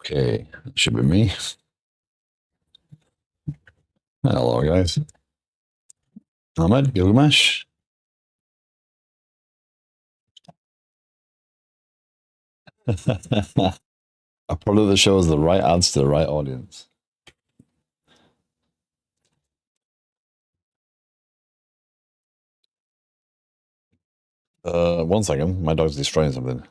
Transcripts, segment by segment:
Okay, that should be me. Hello, guys. Ahmed, Gilgamesh. A product that shows the right ads to the right audience. One second. My dog's destroying something.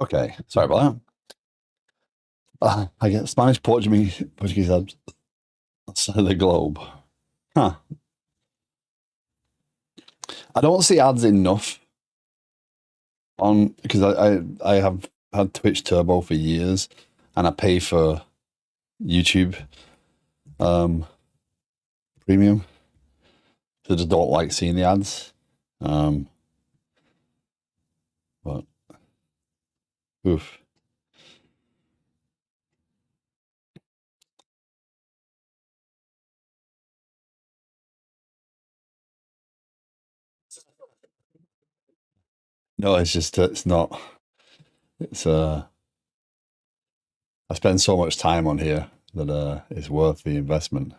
Okay, sorry about that. I get Spanish, Portuguese ads. Side of the globe. Huh. I don't see ads enough on because I have had Twitch Turbo for years, and I pay for YouTube premium. So I just don't like seeing the ads. But oof. No, it's just it's not. It's I spend so much time on here that it's worth the investment.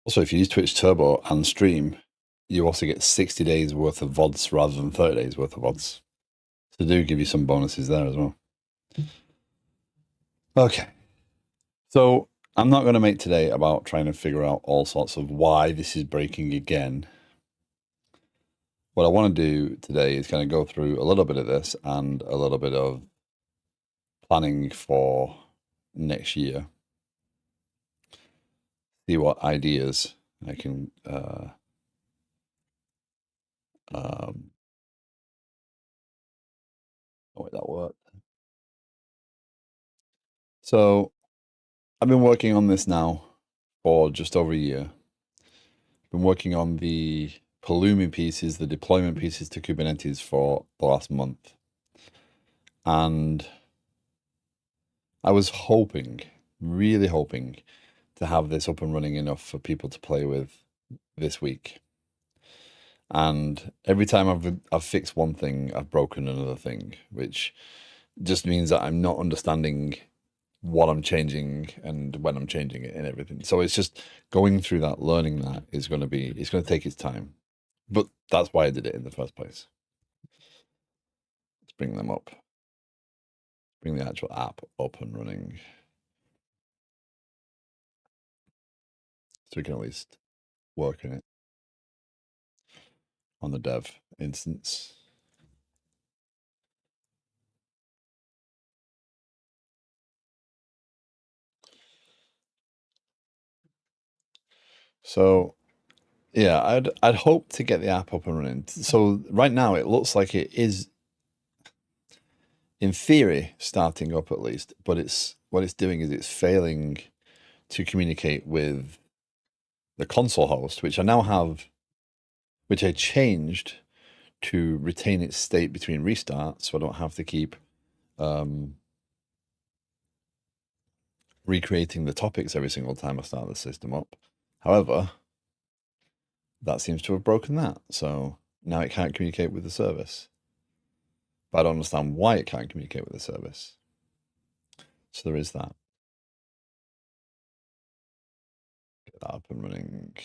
Also, if you use Twitch Turbo and stream, you also get 60 days worth of VODs rather than 30 days worth of VODs. So do give you some bonuses there as well. Okay. So I'm not going to make today about trying to figure out all sorts of why this is breaking again. What I want to do today is kind of go through a little bit of this and a little bit of planning for next year. See what ideas I can oh wait, that worked. So I've been working on this now for just over a year. Been working on the Pulumi pieces, the deployment pieces to Kubernetes for the last month. And I was hoping, really hoping, to have this up and running enough for people to play with this week. And every time I've fixed one thing, I've broken another thing, which just means that I'm not understanding what I'm changing and when I'm changing it and everything. So it's just going through that, learning that is going to be, it's going to take its time. But that's why I did it in the first place. Let's bring them up. Bring the actual app up and running. So we can at least work in it on the dev instance. So yeah, I'd hope to get the app up and running. So right now it looks like it is in theory starting up at least, but it's what it's doing is it's failing to communicate with the console host, which I now have, which I changed to retain its state between restarts, so I don't have to keep recreating the topics every single time I start the system up. However, that seems to have broken that, so now it can't communicate with the service. But I don't understand why it can't communicate with the service. So there is that. Get that up and running.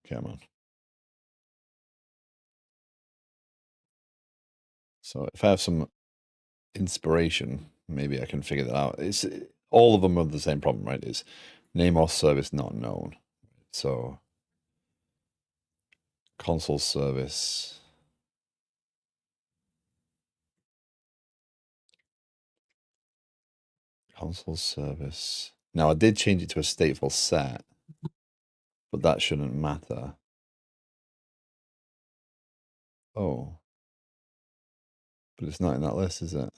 Come on. So if I have some inspiration, maybe I can figure that out. It's all of them are the same problem, right? It's name or service not known. So console service. Console service. Now I did change it to a stateful set, but that shouldn't matter. Oh. But it's not in that list, is it?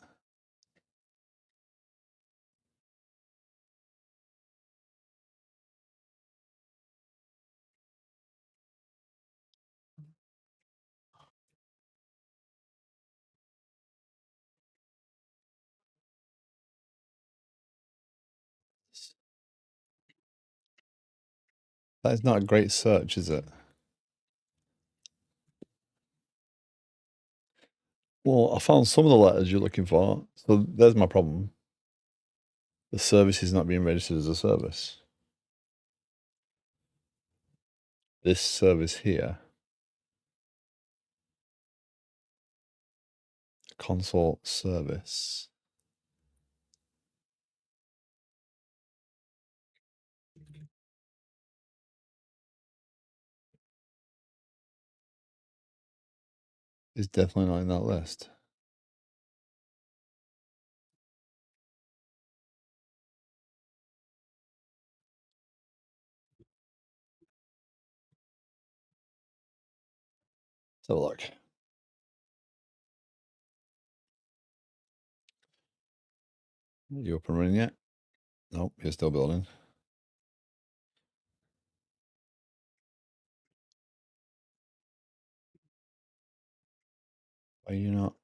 That is not a great search, is it? Well, I found some of the letters you're looking for. So there's my problem. The service is not being registered as a service. This service here, console service, is definitely not in that list. Let's have a look. You up and running yet? Nope, you're still building. Are you not?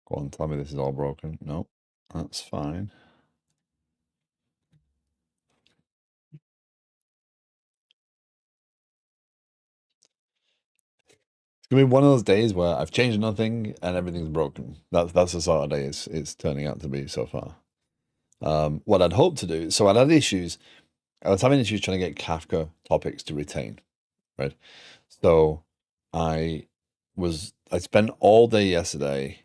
Go on, tell me this is all broken. Nope, that's fine. It's gonna be one of those days where I've changed nothing and everything's broken. That's the sort of day it's turning out to be so far. What I'd hoped to do, so I'd had issues. I was having issues trying to get Kafka topics to retain, right? So I spent all day yesterday,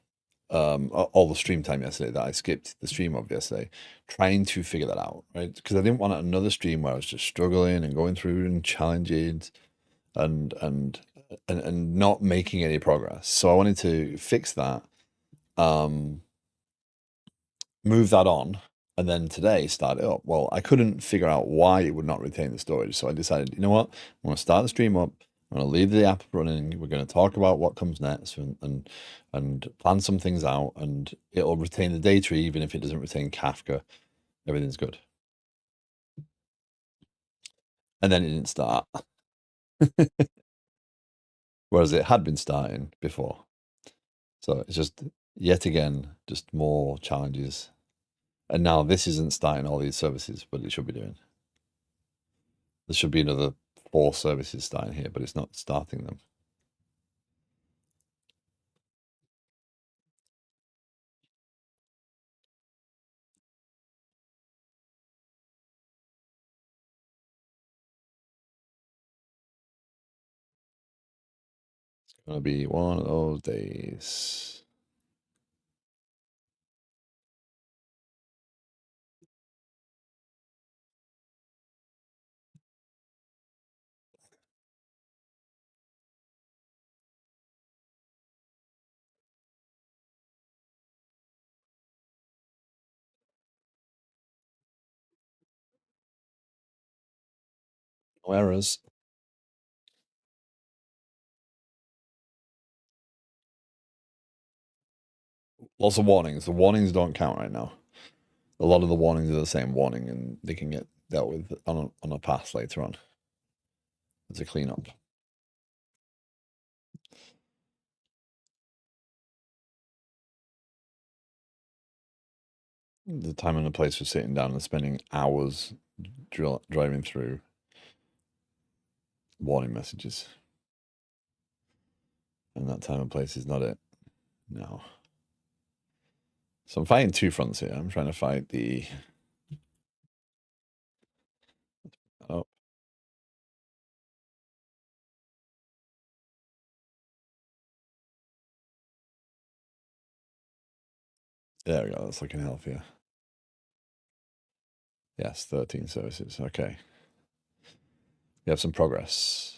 all the stream time yesterday that I skipped the stream of yesterday, trying to figure that out, right? Because I didn't want another stream where I was just struggling and going through and challenges and not making any progress. So I wanted to fix that, move that on, and then today start it up. Well, I couldn't figure out why it would not retain the storage. So I decided, you know what? I'm going to start the stream up. I'm going to leave the app running. We're going to talk about what comes next and plan some things out, and it'll retain the data even if it doesn't retain Kafka. Everything's good. And then it didn't start. Whereas it had been starting before. So it's just yet again, just more challenges. And now this isn't starting all these services, but it should be doing. There should be another 4 services starting here, but it's not starting them. It's going to be one of those days. No errors. Lots of warnings. The warnings don't count right now. A lot of the warnings are the same warning, and they can get dealt with on a pass later on as a cleanup. The time and the place for sitting down and spending hours driving through warning messages. And that time and place is not it. No. So I'm fighting 2 fronts here. I'm trying to fight the... Oh, there we go. That's looking healthier. Yes, 13 services. Okay. We have some progress.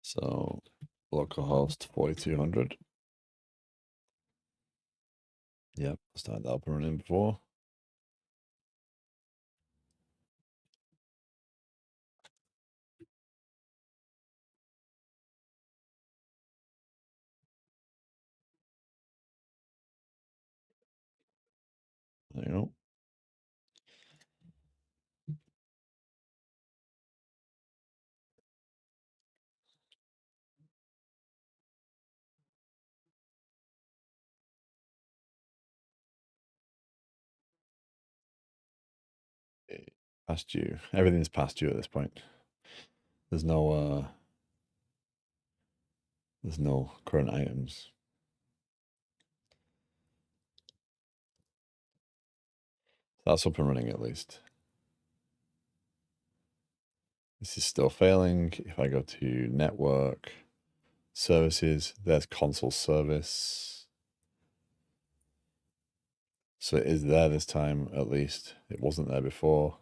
So localhost 4200. Yep, started that up and running before. There you go. Past due. Everything's past due at this point. There's no current items. That's up and running at least. This is still failing. If I go to network services, there's console service. So it is there this time at least. It wasn't there before.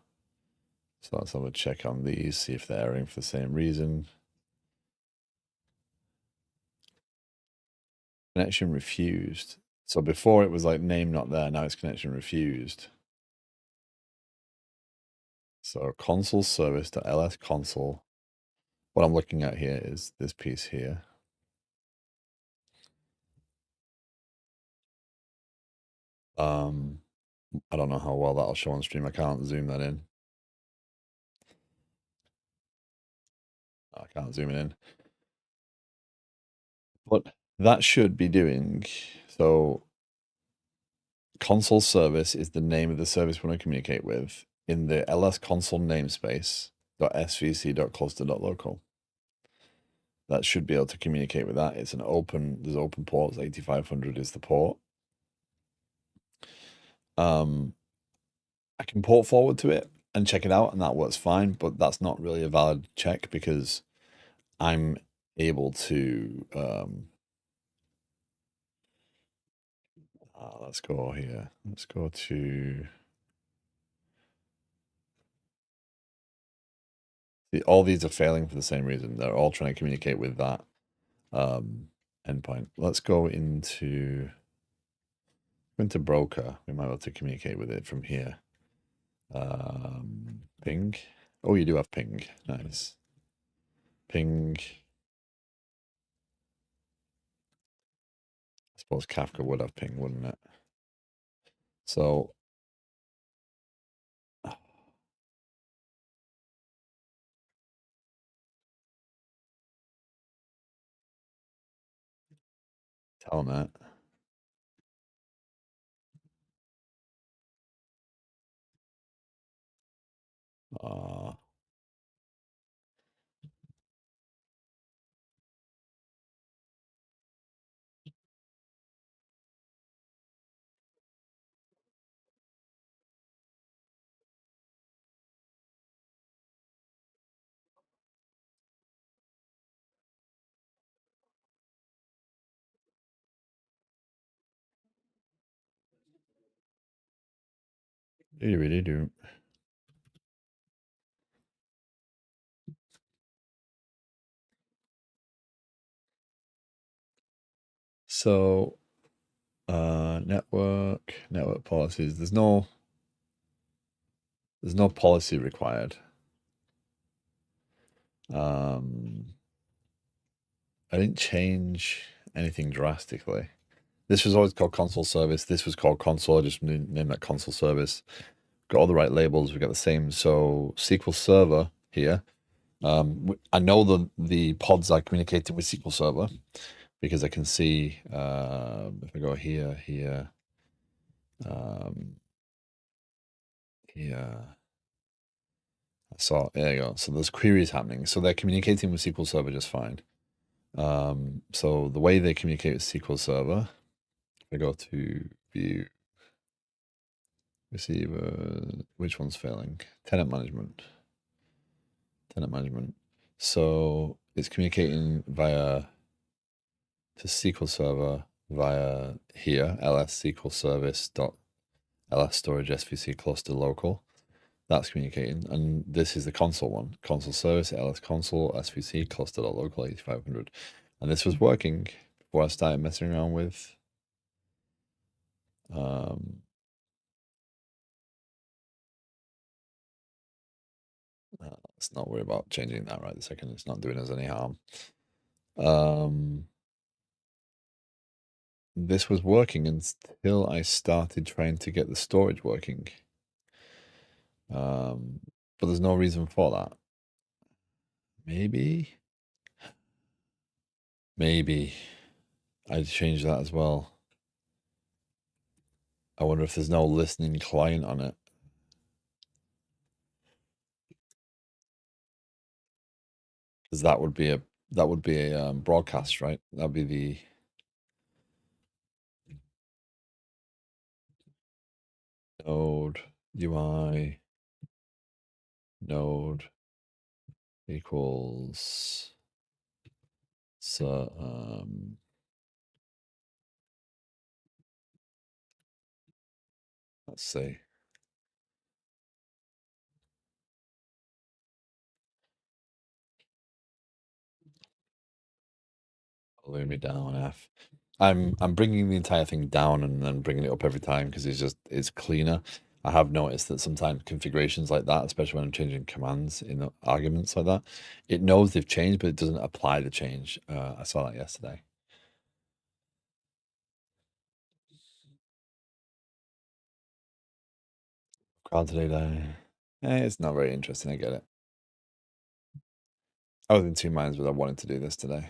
So let's have a check on these, see if they're erroring for the same reason. Connection refused. So before it was like name not there, now it's connection refused. So console service.ls console. What I'm looking at here is this piece here. I don't know how well that'll show on stream. I can't zoom that in. I can't zoom it in. But that should be doing, so console service is the name of the service we want to communicate with in the ls console namespace .svc.cluster.local. That should be able to communicate with that. It's an open, there's open ports, 8500 is the port. I can port forward to it and check it out, and that works fine, but that's not really a valid check because I'm able to, let's go here. Let's go to, all these are failing for the same reason. They're all trying to communicate with that endpoint. Let's go into broker. We might be able to communicate with it from here. Ping. Oh, you do have ping. Nice. Ping. I suppose Kafka would have ping, wouldn't it? So telnet. You really do. So network policies. There's no policy required. I didn't change anything drastically. This was always called console service. This was called console. I just named that console service. Got all the right labels. We got the same. So SQL Server here. I know the pods are communicating with SQL Server because I can see if I go here, here, here. So there you go. So there's queries happening. So they're communicating with SQL Server just fine. So the way they communicate with SQL Server, if I go to view, receiver, which one's failing? Tenant management. So it's communicating via to SQL Server via here, ls SQL service dot ls storage svc cluster local. That's communicating, and this is the console one. Console service, ls console, svc cluster dot local 8500. And this was working before I started messing around with Let's not worry about changing that right this second. It's not doing us any harm. This was working until I started trying to get the storage working. But there's no reason for that. Maybe I'd change that as well. I wonder if there's no listening client on it. Because that would be a broadcast, right? That'd be the node UI node equals let's see. Lower me down F. I'm bringing the entire thing down and then bringing it up every time because it's cleaner. I have noticed that sometimes configurations like that, especially when I'm changing commands in arguments like that, it knows they've changed, but it doesn't apply the change. I saw that yesterday. Crowd today, it's not very interesting. I get it. I was in two minds whether I wanted to do this today.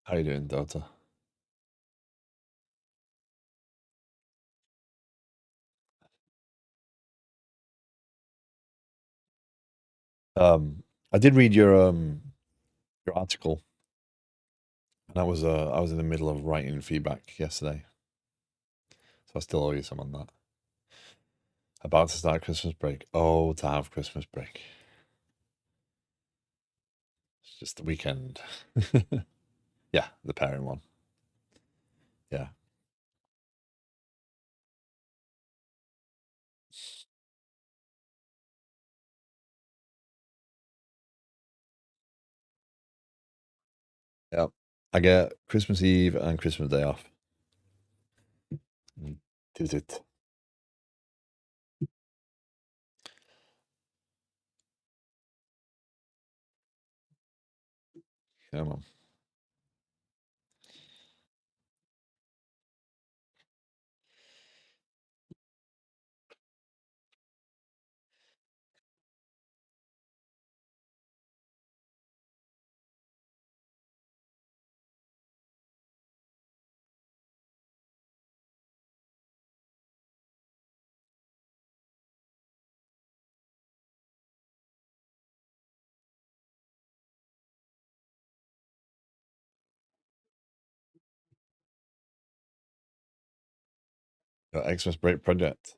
How you doing, Dota? I did read your article, and I was in the middle of writing feedback yesterday, so I still owe you some on that. About to start Christmas break. Oh, to have Christmas break. It's just the weekend. Yeah, the pairing one. Yeah. Yep. I get Christmas Eve and Christmas Day off. Did it. Come on. Got Xmas break project.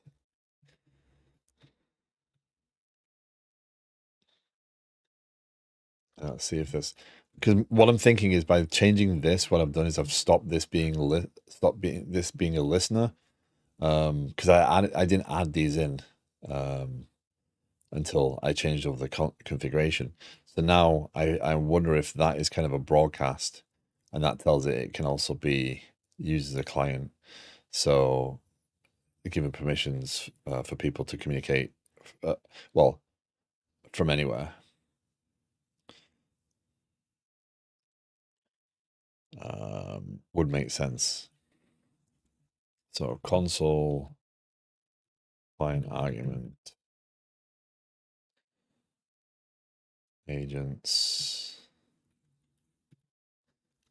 Let's see if this, because what I'm thinking is by changing this, what I've done is I've stopped this being being a listener. Because I didn't add these in until I changed over the configuration. So now I wonder if that is kind of a broadcast, and that tells it can also be used as a client. So giving permissions for people to communicate, well, from anywhere. Would make sense. So console client argument agents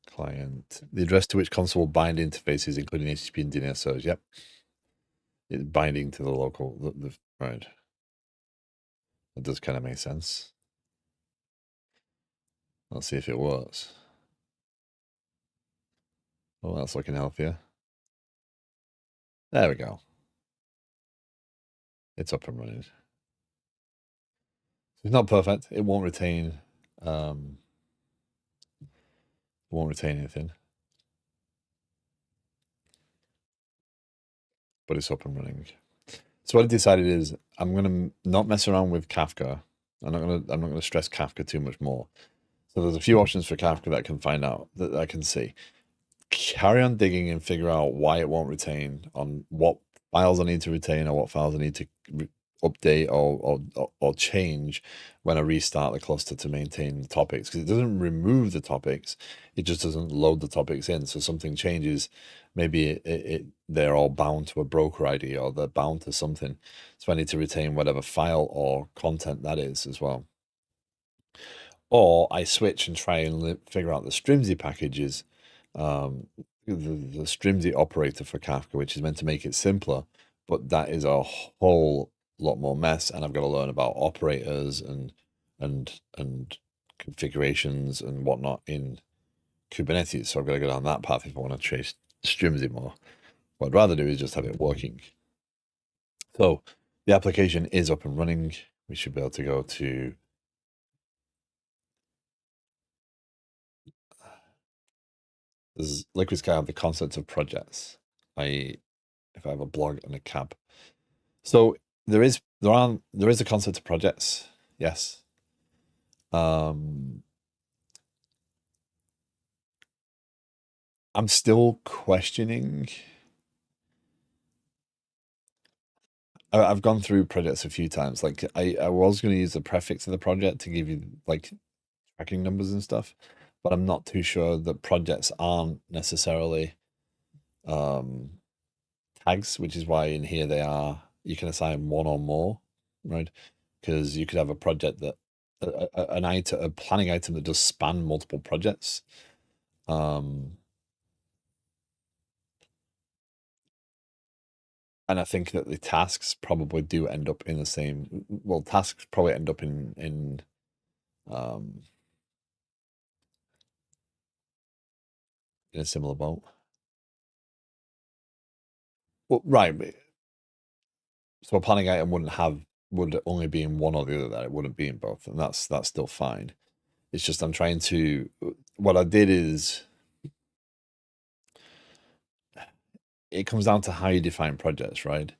client, the address to which console will bind interfaces, including HTTP and DNS. Yep, it's binding to the local. Right. That does kind of make sense. Let's see if it works. Oh, that's looking healthier. There we go. It's up and running. It's not perfect. It won't retain. Won't retain anything. But it's up and running. So what I decided is I'm gonna not mess around with Kafka. I'm not gonna stress Kafka too much more. So So there's a few options for Kafka that I can find out, that I can see. Carry on digging and figure out why it won't retain, on what files I need to retain or what files I need to update or change when I restart the cluster to maintain the topics, because it doesn't remove the topics, it just doesn't load the topics in. So something changes, maybe they're all bound to a broker ID or they're bound to something. So I need to retain whatever file or content that is as well. Or I switch and try and figure out the Strimzy packages, the Strimzy operator for Kafka, which is meant to make it simpler, but that is a whole lot more mess, and I've got to learn about operators and configurations and whatnot in Kubernetes. So I've got to go down that path if I want to chase Strimzy more. What I'd rather do is just have it working. So the application is up and running. We should be able to go to Does Liquid Sky have the concept of projects? If I have a blog and a cab. So there is a concept of projects, yes. I'm still questioning. I've gone through projects a few times. Like I was going to use the prefix of the project to give you like tracking numbers and stuff, but I'm not too sure that projects aren't necessarily tags, which is why in here you can assign one or more, right? Because you could have a project that a planning item that does span multiple projects. And I think that the tasks probably do end up in the same. Well, tasks probably end up in a similar boat. Well, right. So a planning item would only be in one or the other. That it wouldn't be in both, and that's still fine. It's just I'm trying to. What I did is it comes down to how you define projects, right?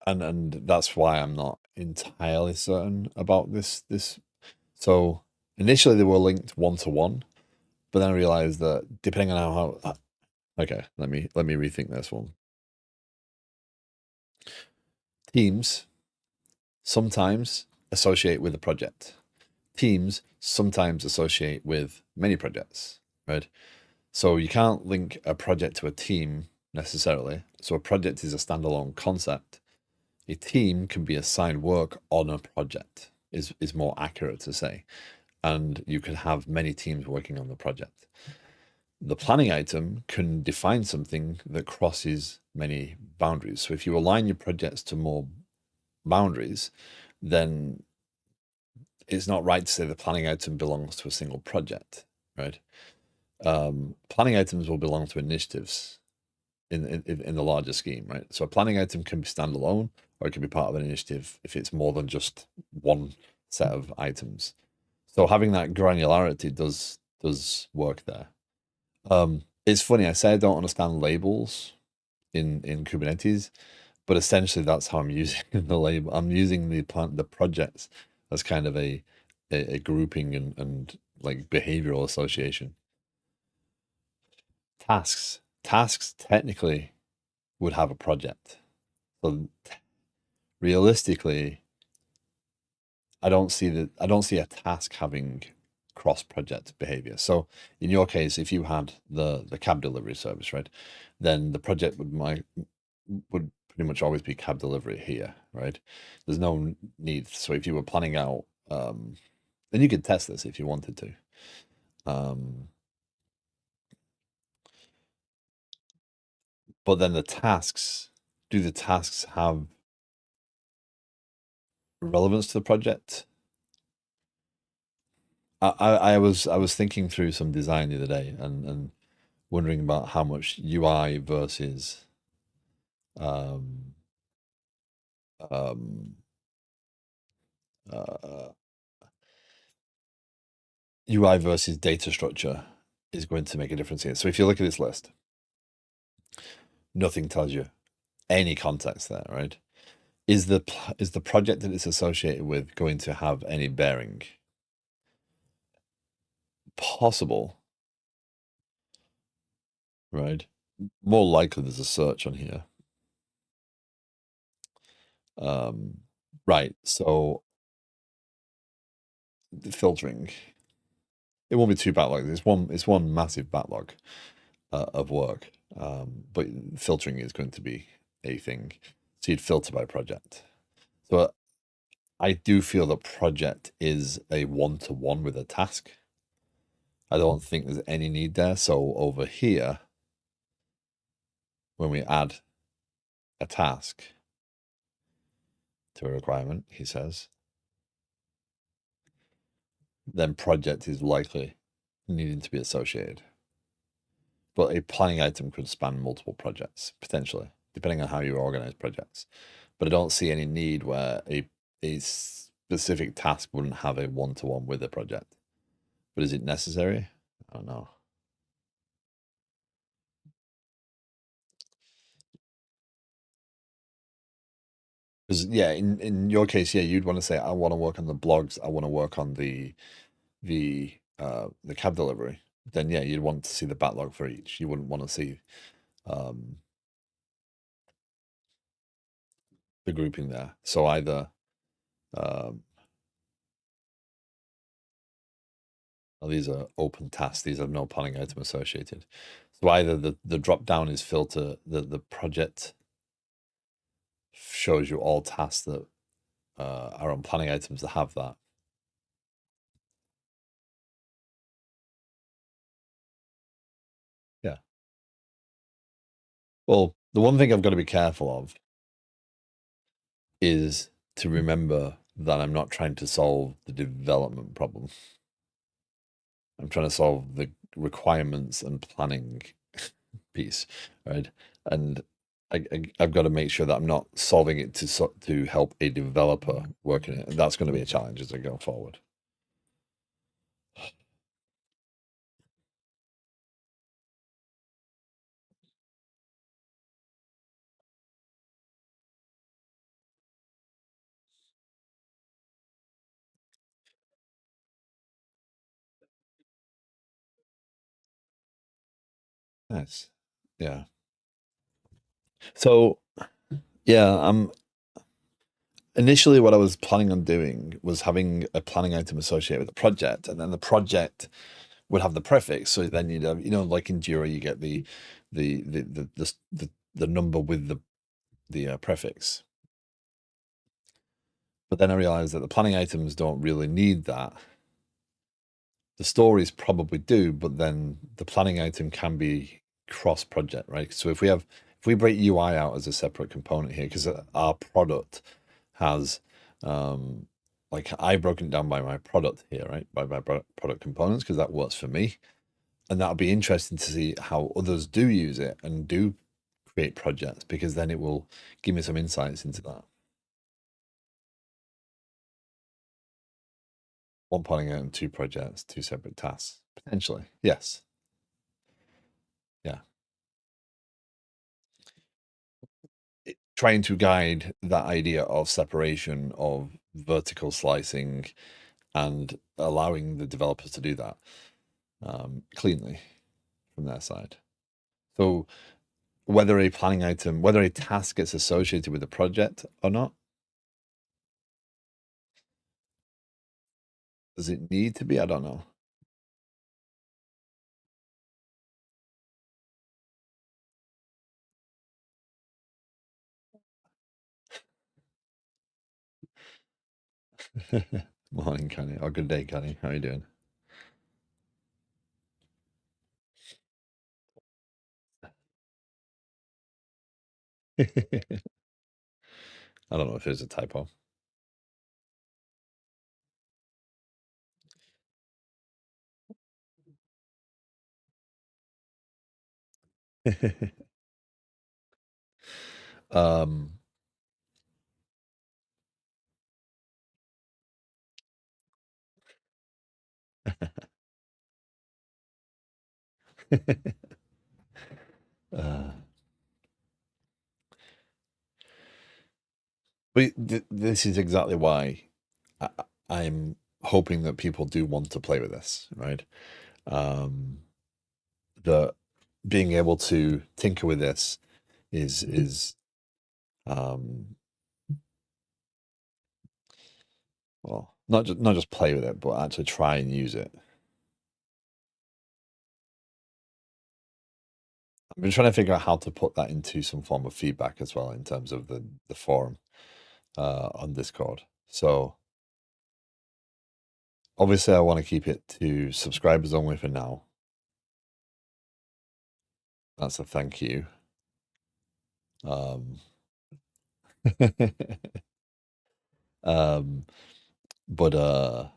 And that's why I'm not entirely certain about this. So initially they were linked one to one, but then I realized that depending on how okay, let me rethink this one. Teams sometimes associate with a project. Teams sometimes associate with many projects, right? So you can't link a project to a team necessarily. So a project is a standalone concept. A team can be assigned work on a project, is more accurate to say. And you can have many teams working on the project. The planning item can define something that crosses many boundaries. So if you align your projects to more boundaries, then it's not right to say the planning item belongs to a single project, right? Planning items will belong to initiatives in the larger scheme, right? So a planning item can be standalone, or it can be part of an initiative if it's more than just one set of items. So having that granularity does work there. It's funny, I say I don't understand labels in Kubernetes, but essentially that's how I'm using the label. I'm using the projects as kind of a grouping and like behavioral association. Tasks technically would have a project. So realistically, I don't see a task having cross-project behavior. So in your case, if you had the cab delivery service, right, then the project would pretty much always be cab delivery here, right? There's no need. So if you were planning out, and you could test this if you wanted to. But then do the tasks have relevance to the project? I was thinking through some design the other day and wondering about how much UI versus um, um, UI versus data structure is going to make a difference here. So if you look at this list, nothing tells you any context there, right? is the project that it's associated with going to have any bearing? Possible, right? More likely there's a search on here. Right, so the filtering, it won't be two backlogs. It's one massive backlog of work, but filtering is going to be a thing. So you'd filter by project. So I do feel that project is a one-to-one with a task. I don't think there's any need there. So over here, when we add a task to a requirement, he says, then project is likely needing to be associated. But a planning item could span multiple projects, potentially, depending on how you organize projects. But I don't see any need where a specific task wouldn't have a one-to-one with a project. But is it necessary? I don't know. Because yeah, in your case, yeah, you'd want to say, I want to work on the blogs, I want to work on the cab delivery. Then yeah, you'd want to see the backlog for each. You wouldn't want to see um the grouping there. So either um oh, these are open tasks, these have no planning item associated. So either the drop down is filter, the project shows you all tasks that are on planning items that have that. Yeah. Well, the one thing I've got to be careful of is to remember that I'm not trying to solve the development problem. I'm trying to solve the requirements and planning piece, right? And I've got to make sure that I'm not solving it to help a developer work in it. And that's going to be a challenge as I go forward. Nice. Yeah. So yeah, initially what I was planning on doing was having a planning item associated with the project, and then the project would have the prefix. So then you'd have, like in Jira, you get the number with the prefix. But then I realized that the planning items don't really need that. The stories probably do, but then the planning item can be cross project, right? So if we break UI out as a separate component here, because our product has like I've broken it down by my product here, right? By my product components, because that works for me. And that'll be interesting to see how others do use it and do create projects, because then it will give me some insights into that. One planning item, two projects, two separate tasks, potentially. Yes. Yeah. Trying to guide that idea of separation, of vertical slicing, and allowing the developers to do that cleanly from their side. So whether a planning item, whether a task gets associated with a project or not, does it need to be? I don't know. Morning, Connie. Or good day, Connie. How are you doing? I don't know if it's a typo. um, uh, But this is exactly why I, I'm hoping that people do want to play with this, right? Um, that being able to tinker with this is um, well, not just play with it, but actually try and use it. I've been trying to figure out how to put that into some form of feedback as well in terms of the forum on Discord. So obviously, I want to keep it to subscribers only for now. That's a thank you. Um, um, but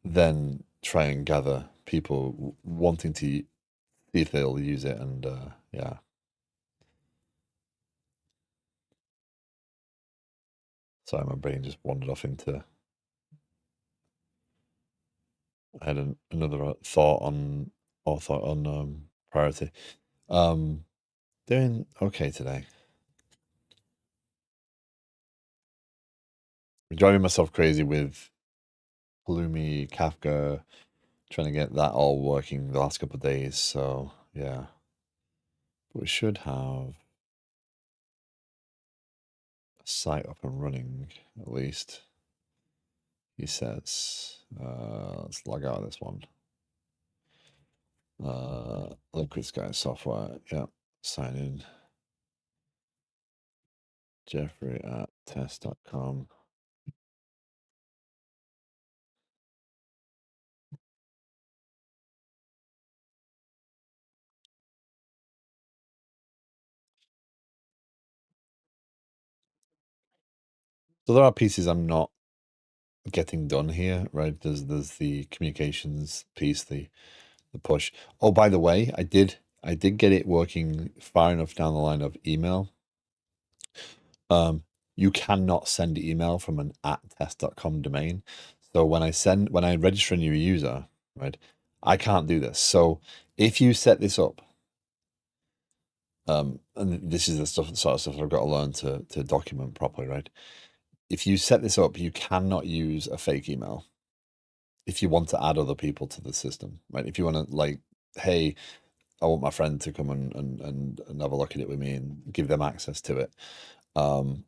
then try and gather people wanting to see if they'll use it, and yeah. Sorry, my brain just wandered off into. I had another thought on priority. Um, Doing okay today. I'm driving myself crazy with Pulumi, Kafka, trying to get that all working the last couple of days. So yeah, but we should have a site up and running at least. He says, let's log out of this one. Liquid Sky Software. Yeah, sign in. Jeffrey at test.com. So there are pieces I'm not getting done here, right? There's the communications piece, the push. Oh, by the way, I did get it working far enough down the line of email. You cannot send email from an at test.com domain. So when I register a new user, right, I can't do this. So if you set this up, and this is the sort of stuff I've got to learn to document properly, right? If you set this up, you cannot use a fake email if you want to add other people to the system, right? If you want to like, hey, I want my friend to come and have a look at it with me and give them access to it.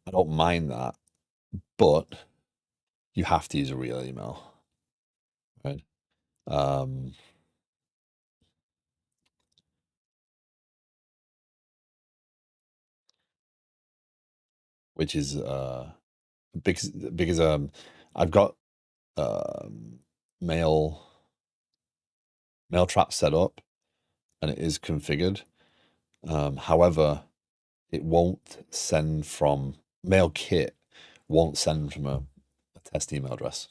I don't mind that, but you have to use a real email, right? Um, which is because I've got um, mail mail trap set up and it is configured. However, it won't send from MailKit won't send from a test email address.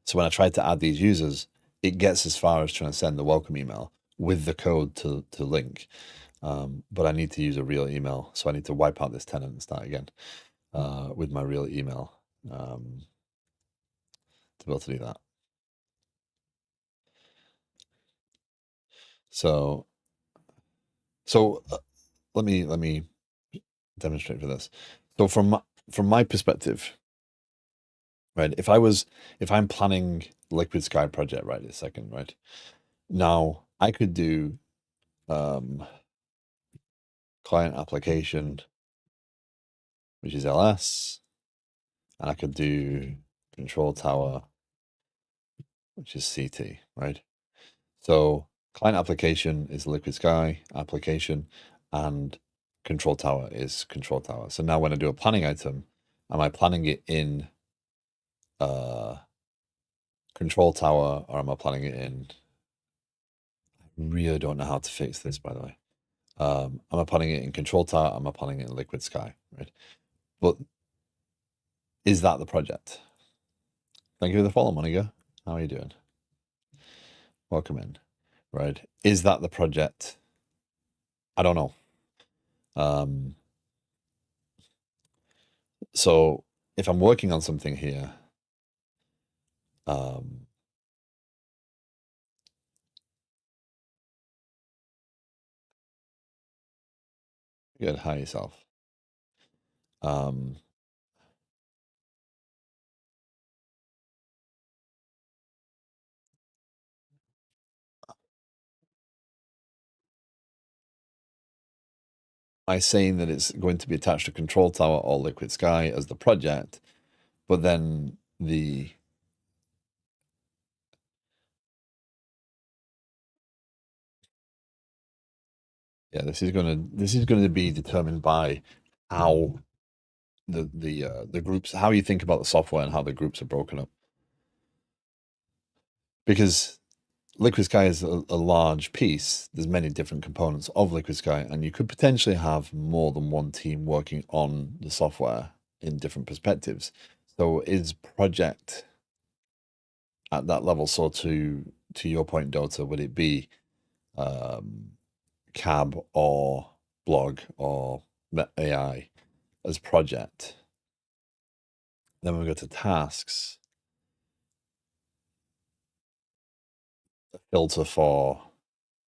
So when I tried to add these users, it gets as far as trying to send the welcome email with the code to link. But I need to use a real email. So I need to wipe out this tenant and start again with my real email to be able to do that. So let me demonstrate for this. So from my perspective, right? If I'm planning Liquid Sky project right this second, right? Now I could do client application, which is LS, and I could do control tower, which is CT, right? So client application is Liquid Sky application, and control tower is control tower. So now when I do a planning item, am I planning it in uh, control tower or am I planning it in? I really don't know how to fix this, by the way. Am I planning it in control tower? Am I planning it in Liquid Sky? Right. But is that the project? Thank you for the follow, Monica. How are you doing? Welcome in. Right. Is that the project? I don't know. Um, so if I'm working on something here, um, good. Hi yourself. by saying that it's going to be attached to Control Tower or Liquid Sky as the project, but then the this is going to be determined by how the groups, how you think about the software and how the groups are broken up, because Liquid Sky is a large piece. There's many different components of Liquid Sky, and you could potentially have more than one team working on the software in different perspectives. So is project at that level? So to your point, Dota, would it be cab or blog or AI as project? Then we go to tasks, a filter for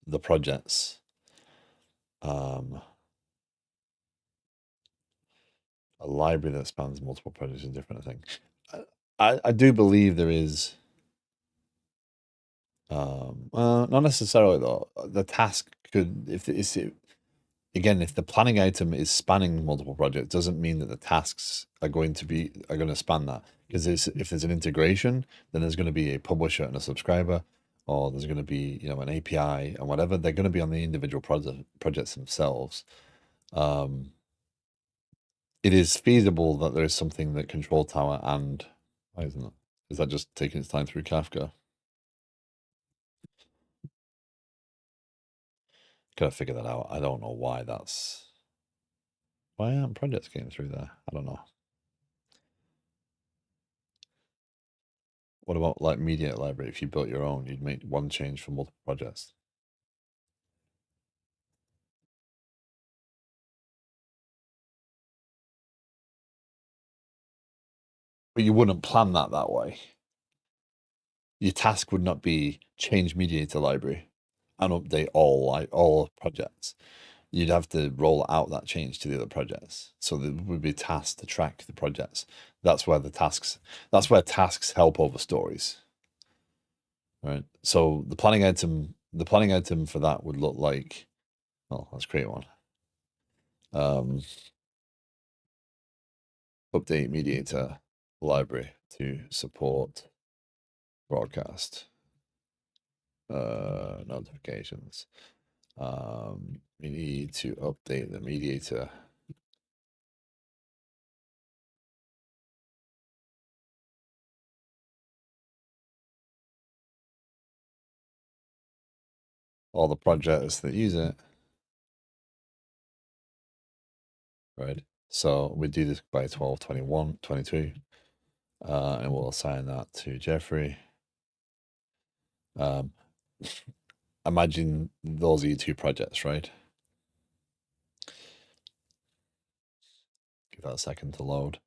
the projects. A library that spans multiple projects is different, I think. I do believe there is, not necessarily though. The task could, if it's, again, if the planning item is spanning multiple projects, doesn't mean that the tasks are going to span that. Because if there's an integration, then there's going to be a publisher and a subscriber, or there's going to be an API and whatever. They're going to be on the individual projects themselves. It is feasible that there is something that Control Tower and why isn't it? Is that just taking its time through Kafka? Gotta figure that out. I don't know why that's. Why aren't projects getting through there? I don't know. What about like media library? If you built your own, you'd make one change for multiple projects. But you wouldn't plan that way. Your task would not be change mediator library and update all projects. You'd have to roll out that change to the other projects. So there would be tasks to track the projects. That's where tasks help over stories. Right. So the planning item for that would look like, well, let's create one. Update mediator library to support broadcast notifications. We need to update the mediator. All the projects that use it. Right. So we do this by 12, 21, 22. And we'll assign that to Jeffrey. Imagine those are your two projects, right? Give that a second to load.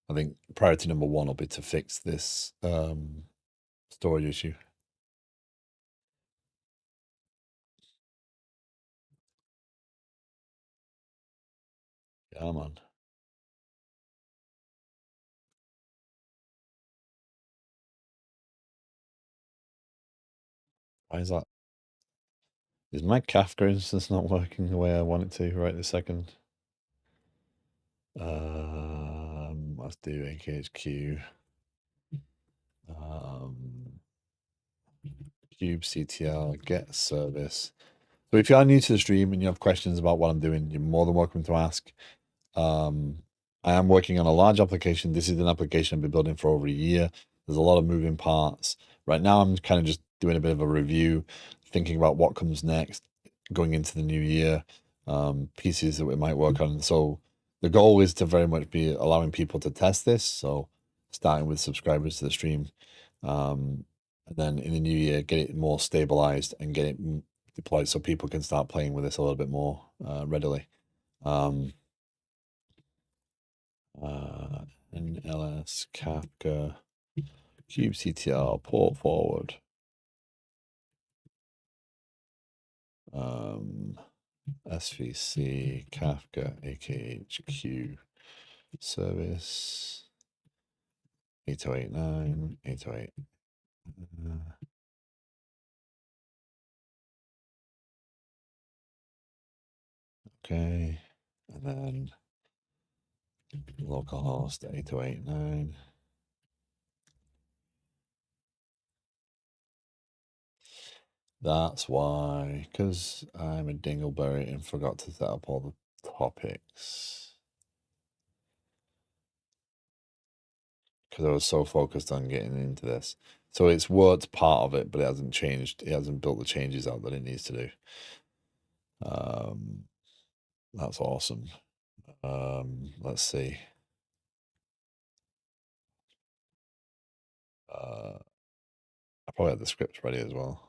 I think priority number one will be to fix this storage issue. Yeah, man. Why is that? Is my Kafka instance not working the way I want it to right this second? Let's do AKHQ. kubectl get service. So if you are new to the stream and you have questions about what I'm doing, you're more than welcome to ask. I am working on a large application. This is an application I've been building for over a year. There's a lot of moving parts. Right now, I'm kind of just doing a bit of a review, thinking about what comes next, going into the new year, pieces that we might work on. So the goal is to very much be allowing people to test this. So starting with subscribers to the stream, and then in the new year, get it more stabilized and get it deployed so people can start playing with this a little bit more readily. NLS Kafka kubectl port forward. SVC Kafka AKHQ service 8089 808. Okay, and then localhost 8089. That's why, because I'm a dingleberry and forgot to set up all the topics. Because I was so focused on getting into this. So it's worked part of it, but it hasn't changed. It hasn't built the changes out that it needs to do. That's awesome. Let's see. I probably had the script ready as well.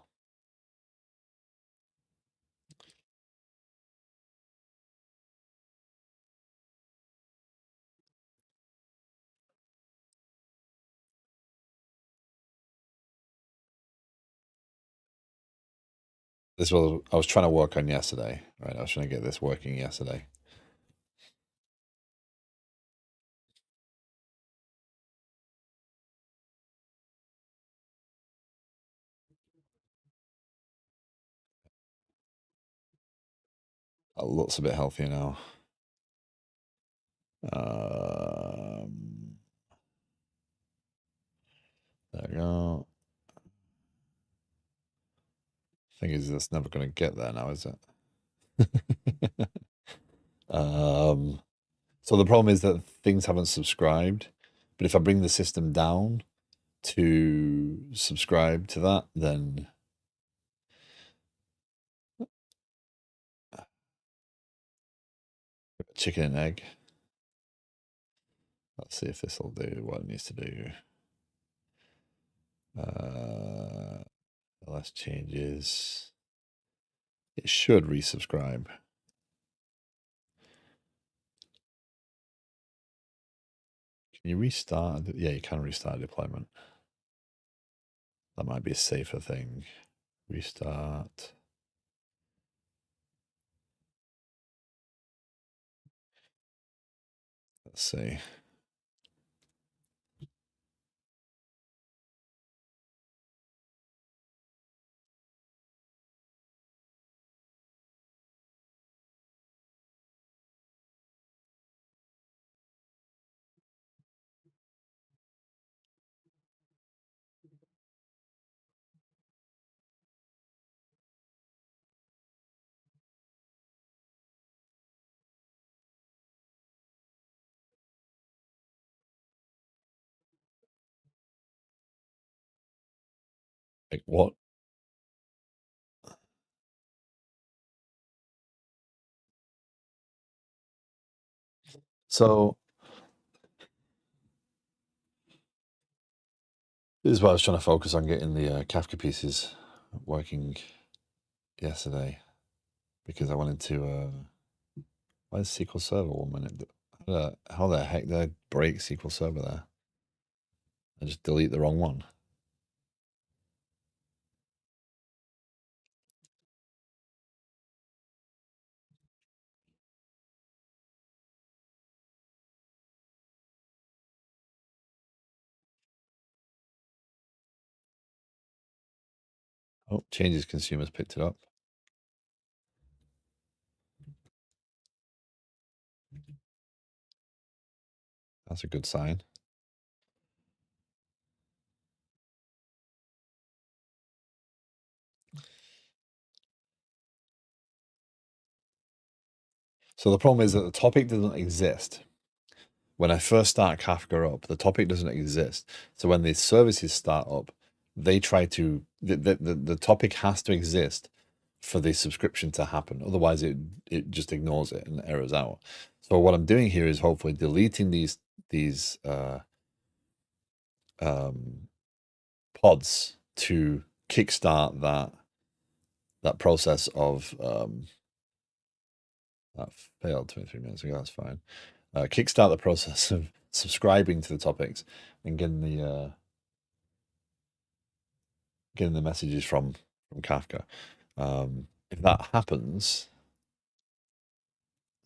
This was I was trying to work on yesterday, right? I was trying to get this working yesterday. It looks a bit healthier now. There we go. Thing is, that's never going to get there now, is it? So the problem is that things haven't subscribed, but if I bring the system down to subscribe to that, then chicken and egg. Let's see if this will do what it needs to do. Less changes. It should resubscribe. Can you restart? Yeah, you can restart deployment. That might be a safer thing. Restart. Let's see. Like what? So this is why I was trying to focus on getting the Kafka pieces working yesterday, because I wanted to. Why is SQL Server 1 minute? How the heck did I break SQL Server there? I just delete the wrong one. Oh, changes consumers picked it up. That's a good sign. So the problem is that the topic doesn't exist. When I first start Kafka up, the topic doesn't exist. So when the services start up, they try to the topic has to exist for the subscription to happen. Otherwise, it just ignores it and errors out. So what I'm doing here is hopefully deleting these pods to kickstart that process of that failed 23 minutes ago. That's fine. Kickstart the process of subscribing to the topics and getting the messages from Kafka. If that happens,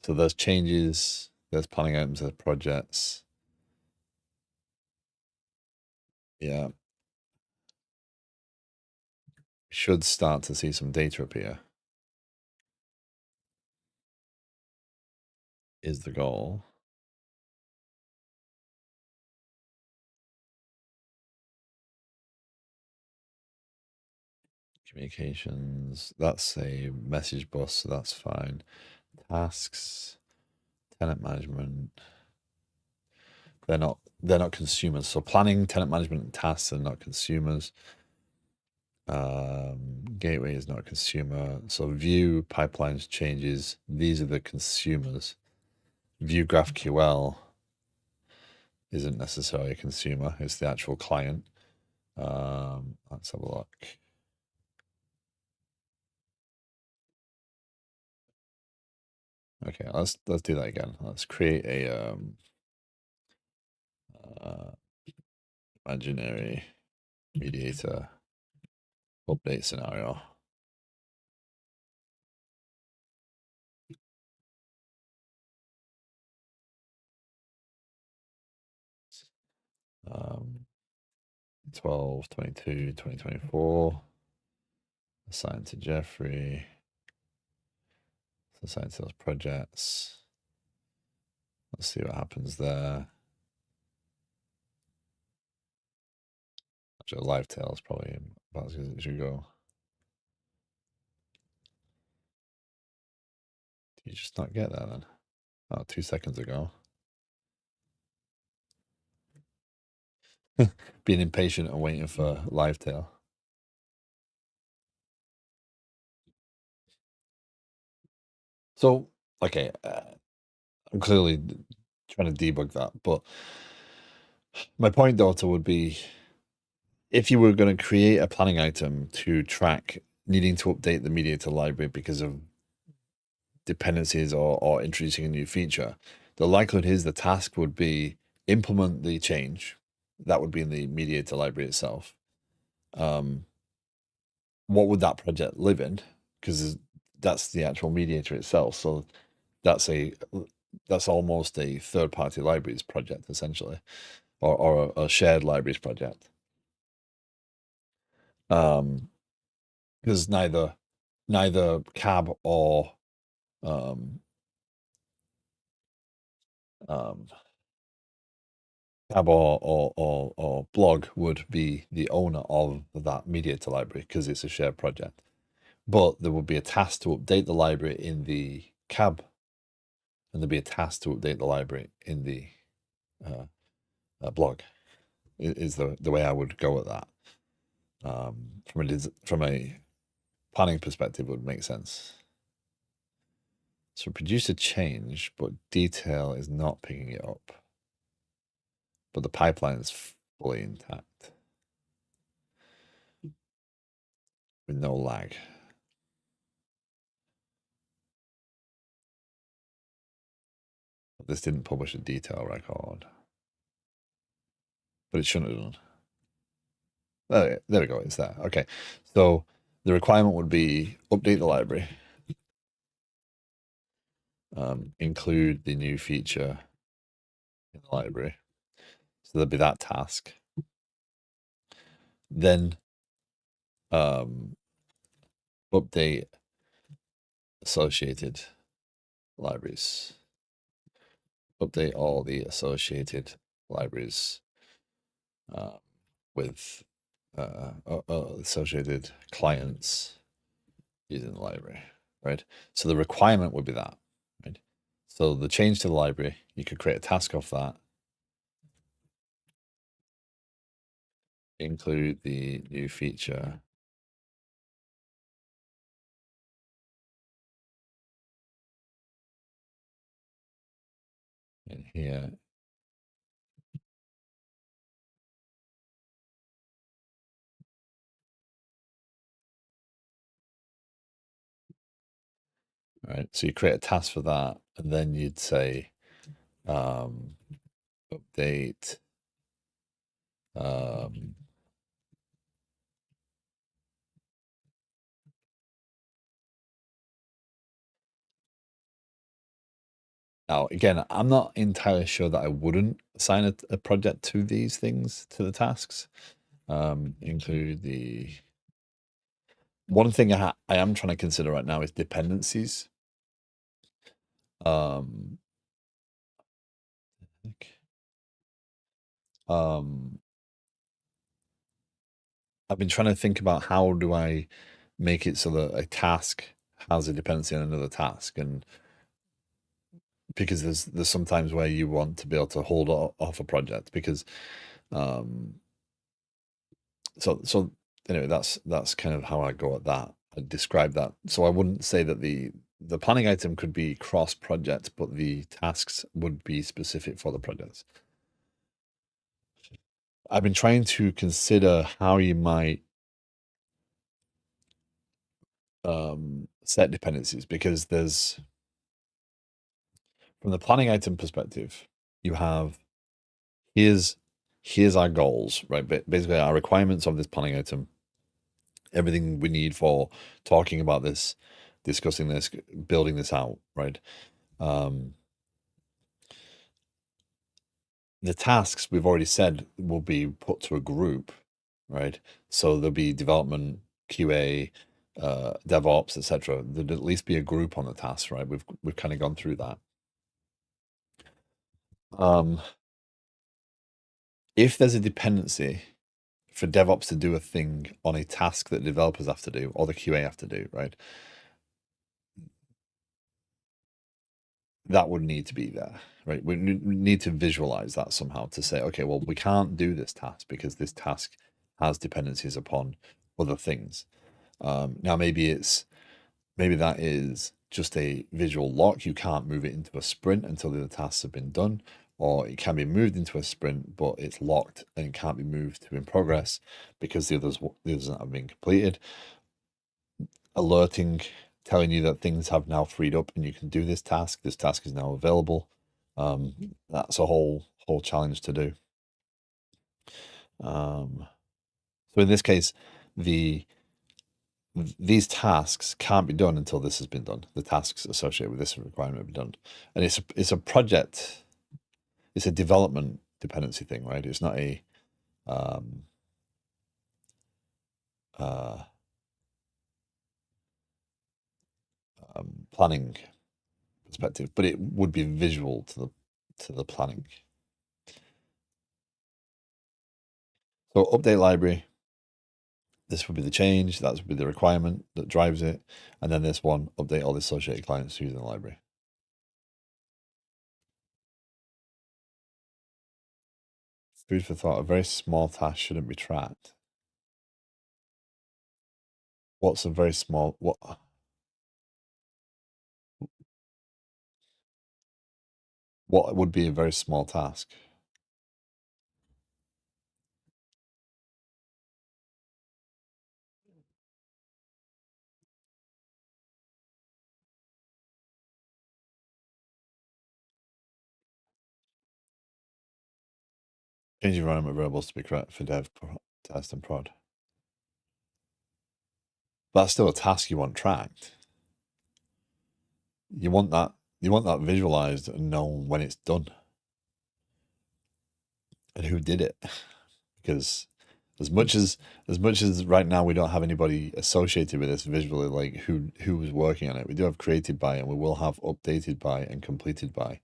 So there's changes, there's planning items, there's projects. Yeah. Should start to see some data appear, is the goal. Communications, that's a message bus, so that's fine. Tasks, tenant management. They're not consumers. So planning, tenant management, and tasks are not consumers. Gateway is not a consumer. So view, pipelines, changes, these are the consumers. View GraphQL isn't necessarily a consumer, it's the actual client. Let's have a look. Okay, let's do that again. Let's create a imaginary mediator update scenario. Um, 12, 22, 2024. Assigned to Jeffrey. Assigned to those projects. Let's see what happens there. Actually, live tail is probably about as good as it should go. Did you just not get that then? Oh, 2 seconds ago. Being impatient and waiting for live tail. So, okay, I'm clearly trying to debug that, but my point, daughter, would be if you were going to create a planning item to track needing to update the mediator library because of dependencies or introducing a new feature, the likelihood is the task would be implement the change. That would be in the mediator library itself. What would that project live in? Because that's the actual mediator itself. So that's almost a third-party libraries project essentially, or a shared libraries project. Because neither cab or um, um, cab or blog would be the owner of that mediator library because it's a shared project. But there would be a task to update the library in the cab, and there'd be a task to update the library in the blog. Is the way I would go at that. From a planning perspective, it would make sense. So produce a change, but detail is not picking it up. But the pipeline is fully intact with no lag. This didn't publish a detail record, but it shouldn't have done. There we go. It's there. Okay. So the requirement would be update the library, include the new feature in the library. So there'd be that task. Then update associated libraries. Update all the associated libraries with associated clients using the library, right? So the requirement would be that, right? So the change to the library, you could create a task off that, include the new feature in here. Right, so you create a task for that, and then you'd say update Now, again, I'm not entirely sure that I wouldn't assign a project to these things, to the tasks. Include the one thing I am trying to consider right now is dependencies. Um, um, I've been trying to think about how do I make it so that a task has a dependency on another task, and because there's sometimes where you want to be able to hold off a project because um so anyway, that's kind of how I go at that. I describe that. So I wouldn't say that the planning item could be cross project, but the tasks would be specific for the projects. I've been trying to consider how you might set dependencies, because there's, from the planning item perspective, you have here's here's our goals, right? But basically our requirements of this planning item, everything we need for talking about this, discussing this, building this out, right? Um, the tasks we've already said will be put to a group, right? So there'll be development, QA, DevOps, etc. There'd at least be a group on the task, right? We've kind of gone through that. Um, if there's a dependency for DevOps to do a thing on a task that developers have to do or the QA have to do, right? That would need to be there, right? We need to visualize that somehow to say, okay, well, we can't do this task because this task has dependencies upon other things. Now, maybe that is just a visual lock. You can't move it into a sprint until the tasks have been done, or it can be moved into a sprint, but it's locked and it can't be moved to in progress because the others have been completed. Alerting, telling you that things have now freed up and you can do this task. This task is now available. That's a whole challenge to do. So in this case, the these tasks can't be done until this has been done. The tasks associated with this requirement have been done, and it's a project. It's a development dependency thing, right? It's not a um, uh, planning perspective, but it would be visual to the planning. So update library. This would be the change. That would be the requirement that drives it, and then this one, update all the associated clients using the library. Food for thought. A very small task shouldn't be tracked. What's a very small what would be a very small task? Change environment variables to be correct for dev, test, and prod. But that's still a task you want tracked. You want that visualized and known when it's done and who did it. Because as much as right now we don't have anybody associated with this visually, like who was working on it, we do have created by, and we will have updated by and completed by.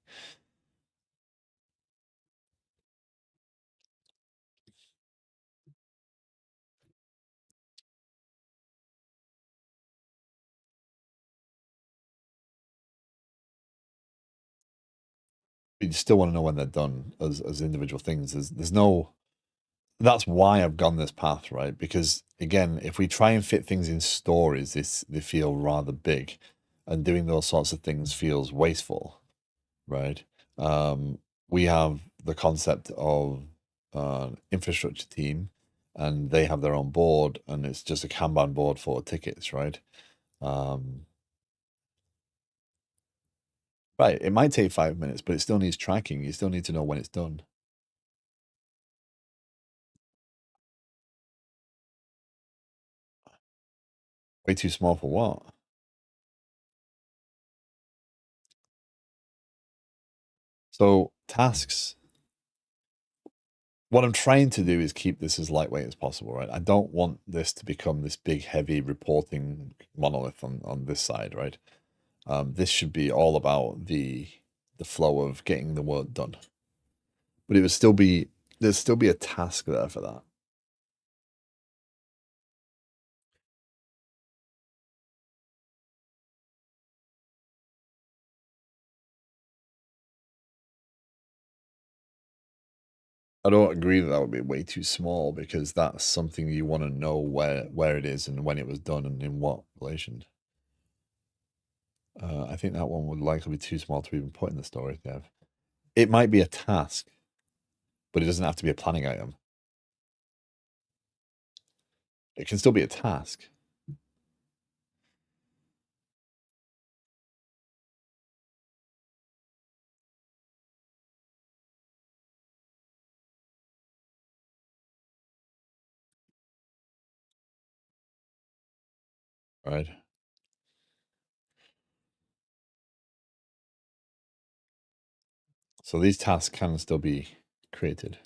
You still want to know when they're done as individual things. There's no, that's why I've gone this path, right? Because again, if we try and fit things in stories, they feel rather big, and doing those sorts of things feels wasteful, right? We have the concept of infrastructure team, and they have their own board, and it's just a Kanban board for tickets, right? Um, right. It might take 5 minutes, but it still needs tracking. You still need to know when it's done. Way too small for what? So tasks, what I'm trying to do is keep this as lightweight as possible, right? I don't want this to become this big, heavy reporting monolith on this side, right? This should be all about the flow of getting the work done. But it would still be, there'd still be a task there for that. I don't agree that that would be way too small, because that's something you want to know where it is and when it was done and in what relation. I think that one would likely be too small to even put in the story, Dev. It might be a task, but it doesn't have to be a planning item. It can still be a task. Right. So these tasks can still be created.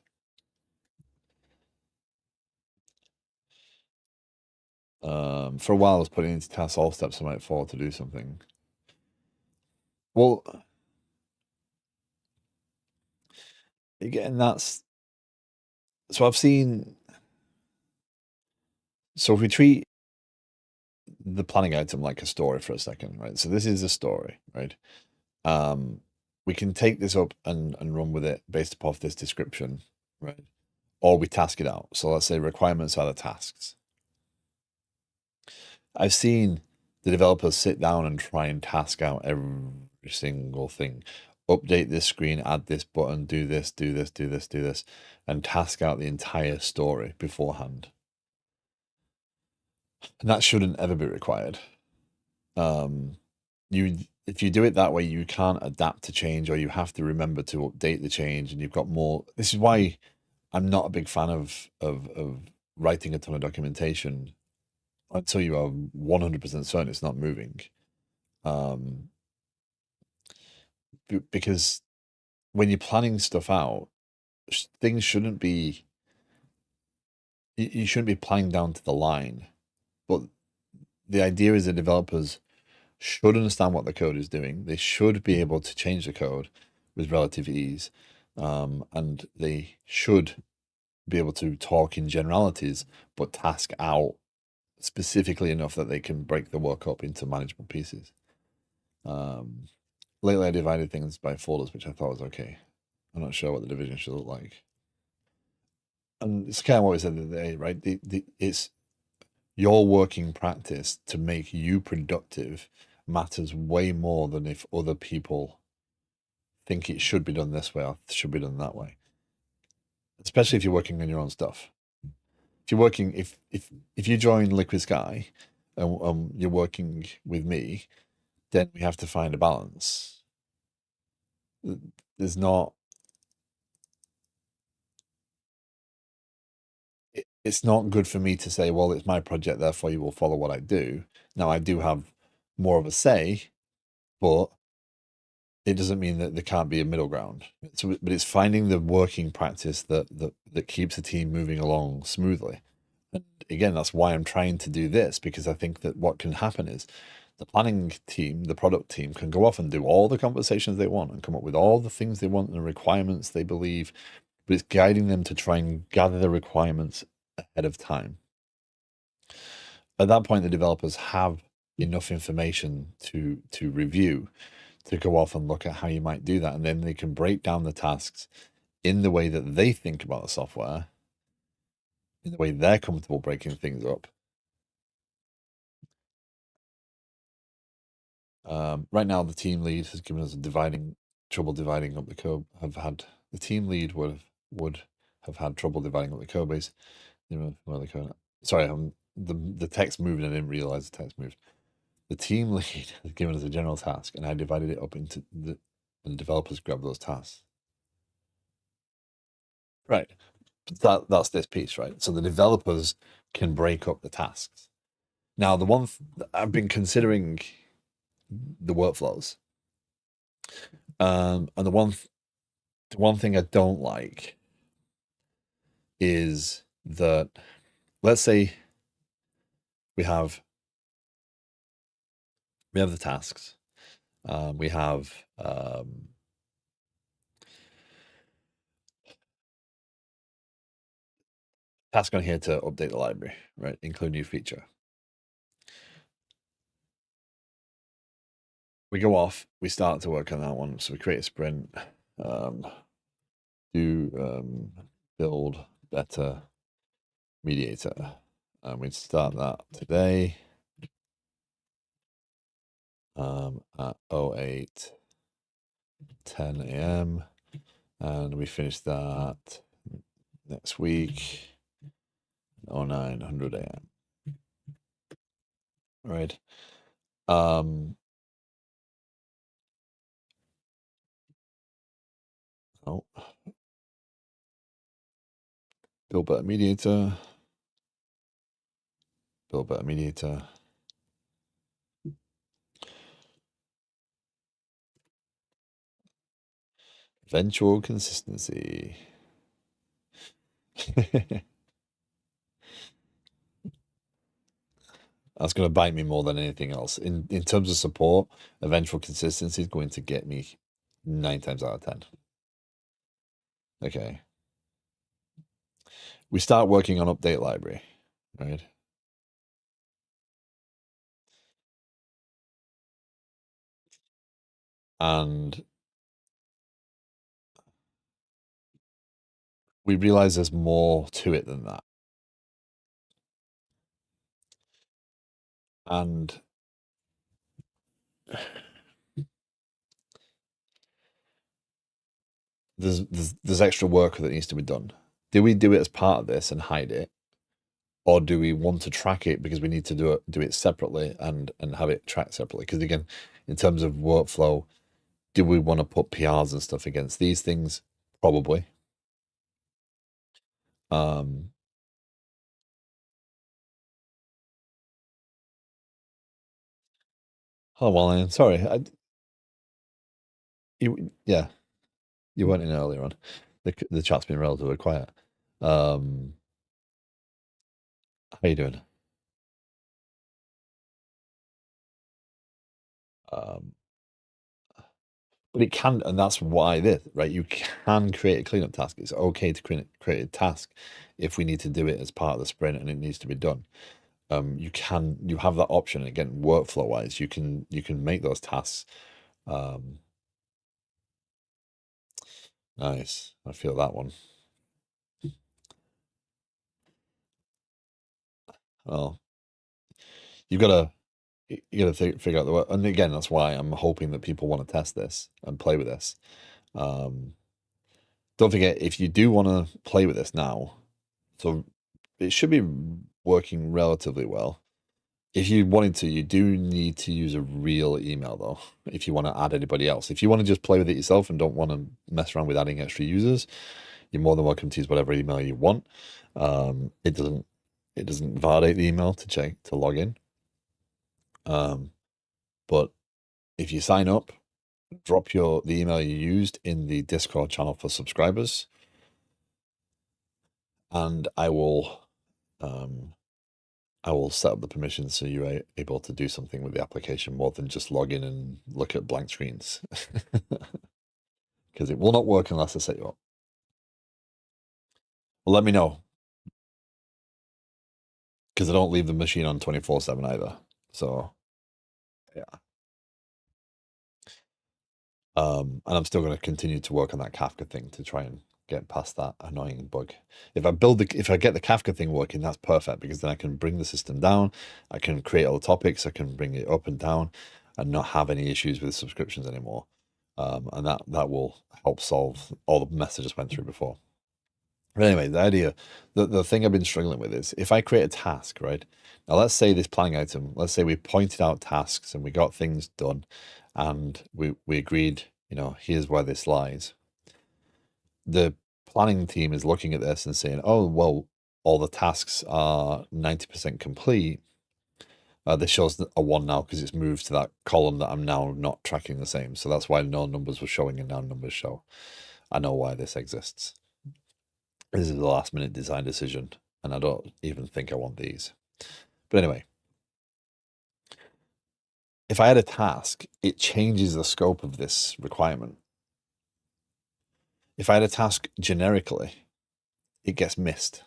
For a while, I was putting into tasks all steps I might follow to do something. Well, again, that's so I've seen. So if we treat the planning item like a story for a second, right? So this is a story, right? Um, we can take this up and run with it based upon this description, right? Or we task it out. So let's say requirements are the tasks. I've seen the developers sit down and try and task out every single thing. Update this screen, add this button, do this, do this, do this, do this, and task out the entire story beforehand. And that shouldn't ever be required. If you do it that way, you can't adapt to change, or you have to remember to update the change, and you've got more. This is why I'm not a big fan of writing a ton of documentation until you are 100% certain it's not moving. Um, because when you're planning stuff out, things shouldn't be, you shouldn't be planning down to the line. But the idea is that developers should understand what the code is doing. They should be able to change the code with relative ease. And they should be able to talk in generalities, but task out specifically enough that they can break the work up into manageable pieces. Lately, I divided things by folders, which I thought was okay. I'm not sure what the division should look like. And it's kind of what we said the other day, right? It's your working practice to make you productive matters way more than if other people think it should be done this way or should be done that way. Especially if you're working on your own stuff. If you're working, if you join Liquid Sky and you're working with me, then we have to find a balance. There's not. It's not good for me to say, well, it's my project, therefore you will follow what I do. Now, I do have more of a say, but it doesn't mean that there can't be a middle ground. So, but it's finding the working practice that keeps the team moving along smoothly. And again, that's why I'm trying to do this, because I think that what can happen is the planning team, the product team, can go off and do all the conversations they want and come up with all the things they want and the requirements they believe, but it's guiding them to try and gather the requirements ahead of time. At that point, the developers have enough information to review, to go off and look at how you might do that, and then they can break down the tasks in the way that they think about the software, in the way they're comfortable breaking things up. Right now, the team lead has given us trouble dividing up the code. The team lead would have had trouble dividing up the code base. Sorry, the text moved and I didn't realize the text moved. The team lead has given us a general task, and I divided it up into and the developers grab those tasks. Right. That's this piece, right? So the developers can break up the tasks. Now, the one I've been considering the workflows, and the one The one thing I don't like is that, let's say we have the tasks. We have task on here to update the library, right? Include new feature. We go off, we start to work on that one. So we create a sprint, build better mediator. And we start that today at 08:10 a.m. And we finish that next week, 0900 a.m. Right. Oh, build better mediator. Build better mediator. Eventual consistency. That's going to bite me more than anything else. In terms of support, eventual consistency is going to get me 9 times out of 10. Okay. We start working on update library, right? And we realize there's more to it than that. And there's extra work that needs to be done. Do we do it as part of this and hide it? Or do we want to track it because we need to do it separately and have it tracked separately? Because again, in terms of workflow, do we want to put PRs and stuff against these things? Probably. Oh well, I'm sorry. Yeah, you weren't in earlier on. The chat's been relatively quiet. How you doing? But it can, and that's why this, right? You can create a cleanup task. It's okay to create a task if we need to do it as part of the sprint and it needs to be done. You have that option. Again, workflow wise, you can make those tasks. Nice. I feel that one. Well, you gotta figure out the work. And again, that's why I'm hoping that people want to test this and play with this. Don't forget, if you do want to play with this now, so it should be working relatively well. If you wanted to, you do need to use a real email though, if you want to add anybody else. If you want to just play with it yourself and don't want to mess around with adding extra users, you're more than welcome to use whatever email you want. It doesn't validate the email to log in. But if you sign up, drop the email you used in the Discord channel for subscribers, and I will set up the permissions so you're able to do something with the application more than just log in and look at blank screens. Because it will not work unless I set you up. Well, let me know. Because I don't leave the machine on 24/7 either. So, yeah. And I'm still going to continue to work on that Kafka thing to try and get past that annoying bug. If I get the Kafka thing working, that's perfect, because then I can bring the system down, I can create all the topics, I can bring it up and down, and not have any issues with subscriptions anymore. And that will help solve all the mess I just went through before. But anyway, the thing I've been struggling with is if I create a task, right? Now, let's say this planning item, let's say we pointed out tasks and we got things done and we agreed, here's where this lies. The planning team is looking at this and saying, oh, well, all the tasks are 90% complete. This shows a 1 now because it's moved to that column that I'm now not tracking the same. So that's why no numbers were showing and now numbers show. I know why this exists. This is a last minute design decision, and I don't even think I want these. But anyway, if I had a task, it changes the scope of this requirement. If I had a task generically, it gets missed.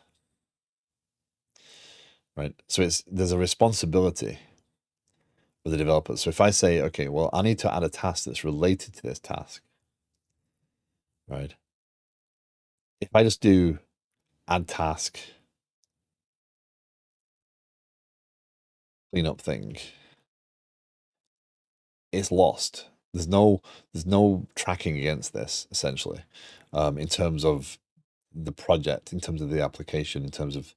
Right? So there's a responsibility for the developer. So if I say, okay, well, I need to add a task that's related to this task, right? If I just do add task, cleanup thing, it's lost. There's no tracking against this essentially, in terms of the project, in terms of the application, in terms of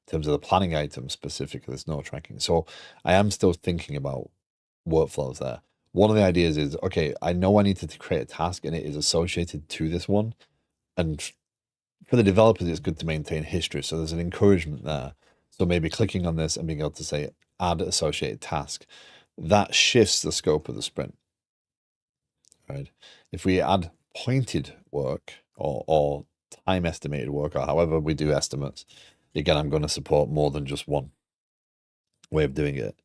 the planning item specifically. There's no tracking. So I am still thinking about workflows there. One of the ideas is, okay, I know I need to create a task and it is associated to this one. And for the developers, it's good to maintain history. So there's an encouragement there. So maybe clicking on this and being able to say add associated task, that shifts the scope of the sprint, right? If we add pointed work or time estimated work, or however we do estimates, again, I'm going to support more than just one way of doing it.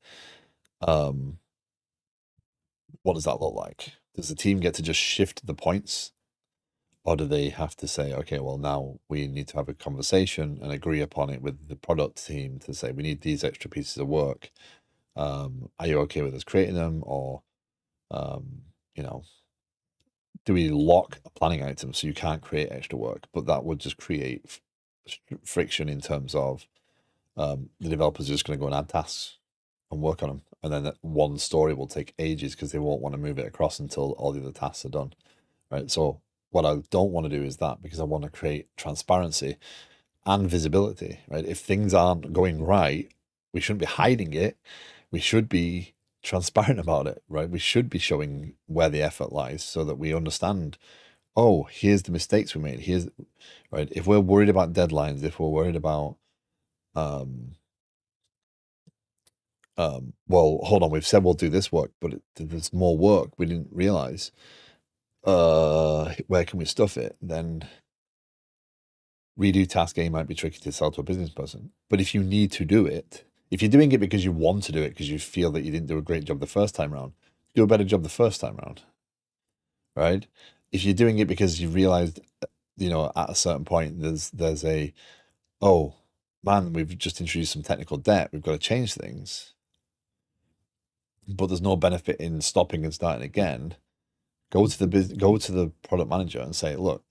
What does that look like? Does the team get to just shift the points? Or do they have to say, okay, well, now we need to have a conversation and agree upon it with the product team to say, we need these extra pieces of work. Are you okay with us creating them? Or, you know, do we lock a planning item so you can't create extra work? But that would just create friction in terms of the developers are just going to go and add tasks and work on them. And then that one story will take ages because they won't want to move it across until all the other tasks are done, right? So what I don't want to do is that, because I want to create transparency and visibility, right? If things aren't going right, we shouldn't be hiding it. We should be transparent about it, right? We should be showing where the effort lies so that we understand, oh, here's the mistakes we made. Here's, right? If we're worried about deadlines, if we're worried about, well, hold on, we've said we'll do this work, but there's more work we didn't realize. Where can we stuff it? Then redo task A might be tricky to sell to a business person. But if you need to do it, if you're doing it because you want to do it, because you feel that you didn't do a great job the first time around, do a better job the first time around, right? If you're doing it because you realized, you know, at a certain point, there's a, oh man, we've just introduced some technical debt, we've got to change things, but there's no benefit in stopping and starting again. Go to the product manager and say, look,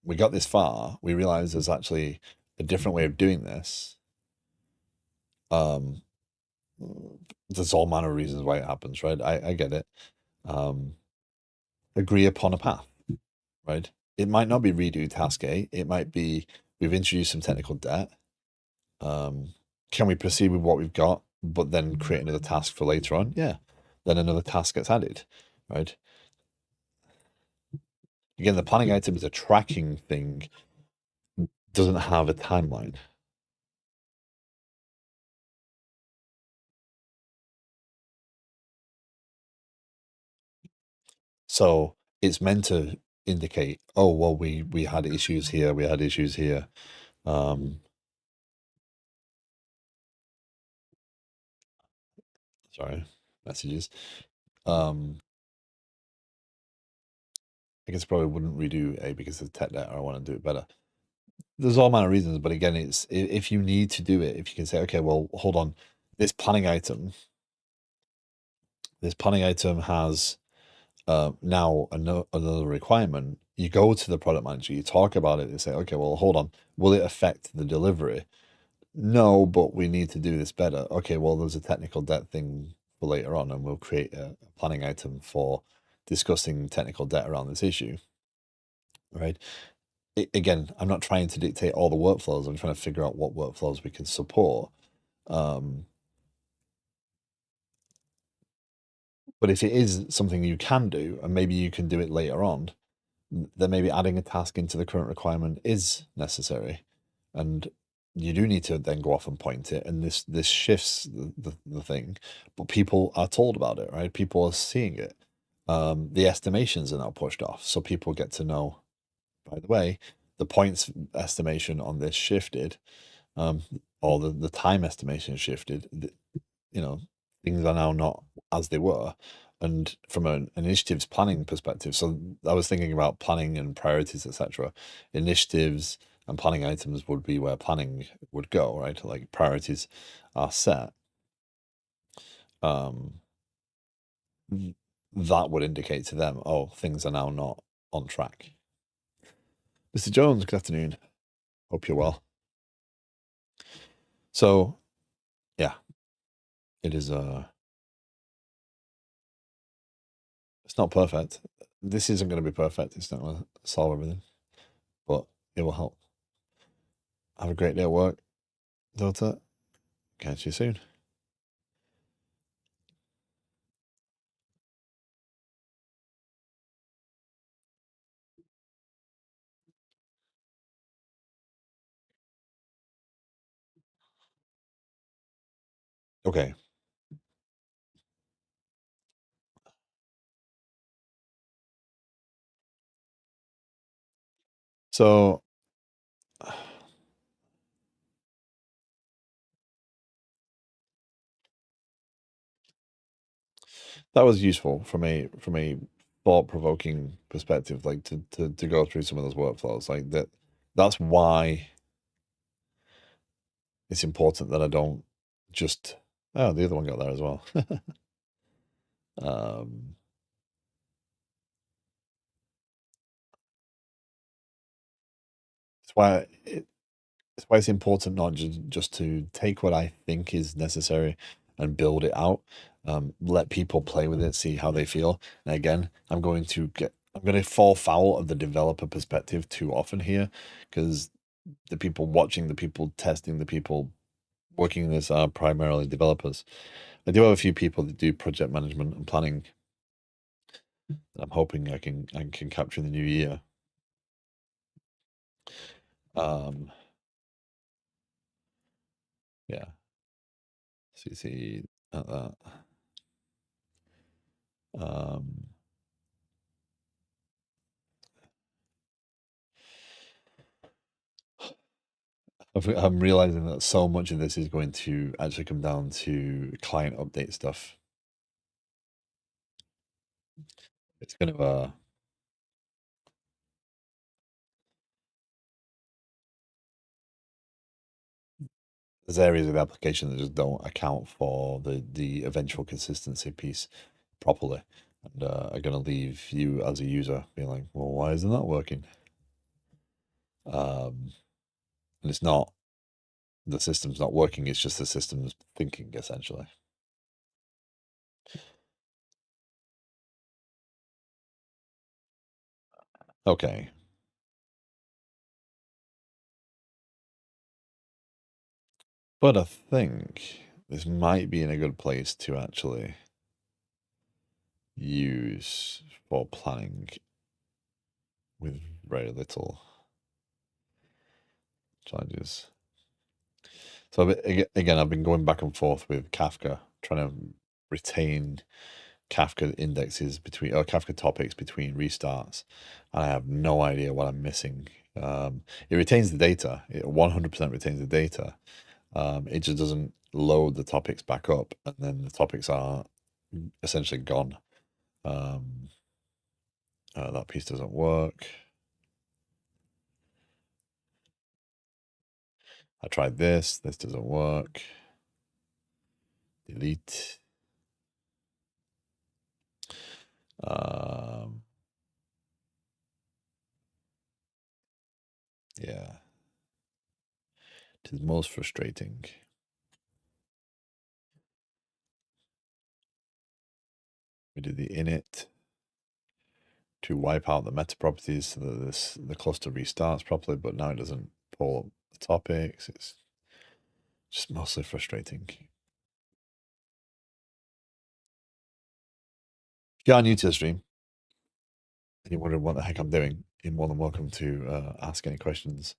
we got this far. We realize there's actually a different way of doing this. There's all manner of reasons why it happens, right? I get it. Agree upon a path, right? It might not be redo task A. It might be we've introduced some technical debt. Can we proceed with what we've got, but then create another task for later on? Yeah. Then another task gets added, right? Again, the planning item is a tracking thing, doesn't have a timeline. So it's meant to indicate, oh, well, we had issues here, we had issues here. Sorry, messages. I guess I probably wouldn't redo A because of tech debt, or I want to do it better. There's all manner of reasons, but again, it's if you need to do it, if you can say, okay, well, hold on, this planning item has now another requirement. You go to the product manager, you talk about it, they say, okay, well, hold on, will it affect the delivery? No, but we need to do this better. Okay, well, there's a technical debt thing for later on, and we'll create a planning item for discussing technical debt around this issue, right? Again, I'm not trying to dictate all the workflows. I'm trying to figure out what workflows we can support. But if it is something you can do, and maybe you can do it later on, then maybe adding a task into the current requirement is necessary. And you do need to then go off and point it. And this shifts the thing, but people are told about it, right? People are seeing it. The estimations are now pushed off, so people get to know, by the way, the points estimation on this shifted, or the time estimation shifted. You know, things are now not as they were. And from an initiatives planning perspective, so I was thinking about planning and priorities, etc. Initiatives and planning items would be where planning would go, right? Like priorities are set. Um, that would indicate to them, oh, things are now not on track. Mr. Jones, good afternoon. Hope you're well. So, yeah, it is. It's not perfect. This isn't going to be perfect. It's not going to solve everything, but it will help. Have a great day at work, daughter. Catch you soon. Okay. So that was useful from a thought provoking perspective, like to go through some of those workflows. Like that's why it's important that I don't just the other one got there as well. um it's why it's why it's important not just to take what I think is necessary and build it out. Let people play with it, see how they feel. And again, I'm going to fall foul of the developer perspective too often here, because the people watching, the people testing, the people working this are primarily developers. I do have a few people that do project management and planning that I'm hoping I can capture in the new year. Um, yeah, see at that. Um, I'm realizing that so much of this is going to actually come down to client update stuff. It's going to there's areas of the application that just don't account for the eventual consistency piece properly, and are going to leave you as a user being like, well, why isn't that working? And it's not the system's not working; it's just the system's thinking essentially. Okay, but I think this might be in a good place to actually use for planning with very little challenges. So again, I've been going back and forth with Kafka, trying to retain Kafka indexes between or Kafka topics between restarts, and I have no idea what I'm missing. It retains the data. It 100% retains the data. It just doesn't load the topics back up, and then the topics are essentially gone. Um, that piece doesn't work. I tried this. This doesn't work. Delete. Um, yeah, it is most frustrating. We did the init to wipe out the meta properties so that the cluster restarts properly, but now it doesn't pull up the topics. It's just mostly frustrating. If you are new to the stream and you're wondering what the heck I'm doing, you're more than welcome to ask any questions.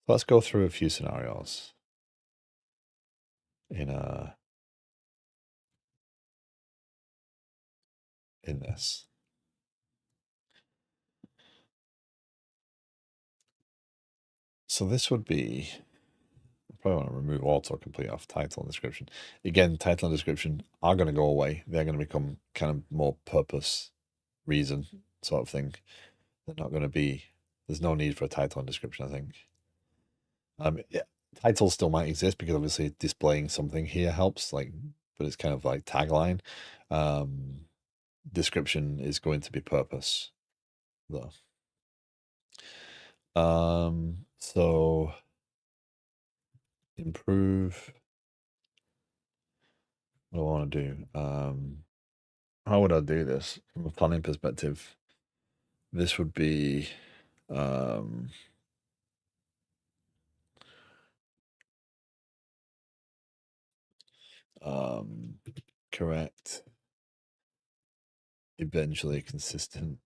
Let's go through a few scenarios in in this. So this would be, I probably want to remove autocomplete off title and description. Again, title and description are going to go away. They're going to become kind of more purpose, reason sort of thing. They're not going to be, there's no need for a title and description, I think. Yeah, title still might exist because obviously displaying something here helps, like, but it's kind of like tagline. Description is going to be purpose, though. So improve. What do I want to do? How would I do this from a planning perspective? This would be correct, eventually consistent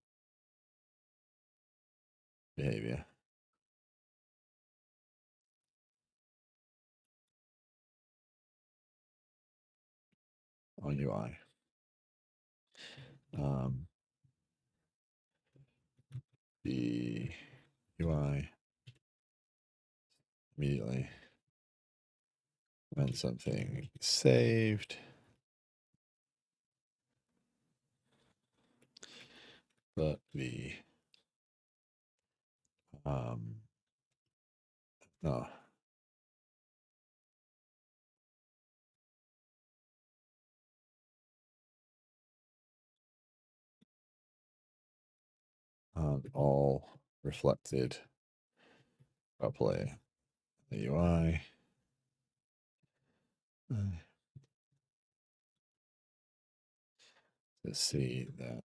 behavior on UI. The UI immediately when something is saved, but the no. All reflected properly in the UI. To see that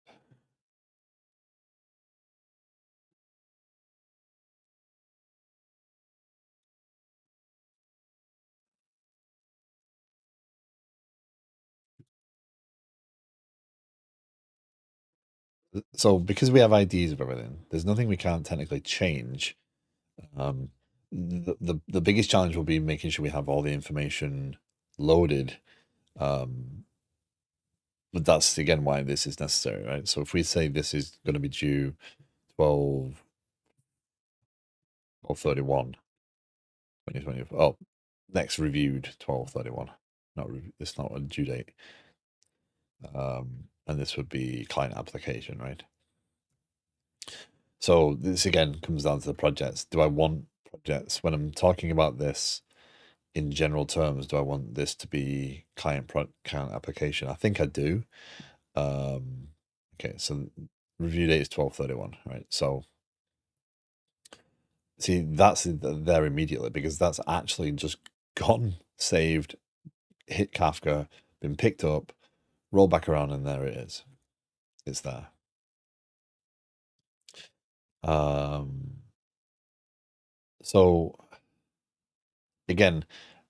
so because we have IDs of everything, there's nothing we can't technically change. The biggest challenge will be making sure we have all the information loaded. But that's again why this is necessary, right? So if we say this is going to be due 12 or 31, 2020, oh, next reviewed 12/31. It's not a due date. And this would be client application, right? So this again comes down to the projects. Do I want projects when I'm talking about this in general terms? Do I want this to be client application? I think I do. Okay, so review date is 12/31, right? So see, that's there immediately because that's actually just gone, saved, hit Kafka, been picked up, roll back around, and there it is. It's there. So again,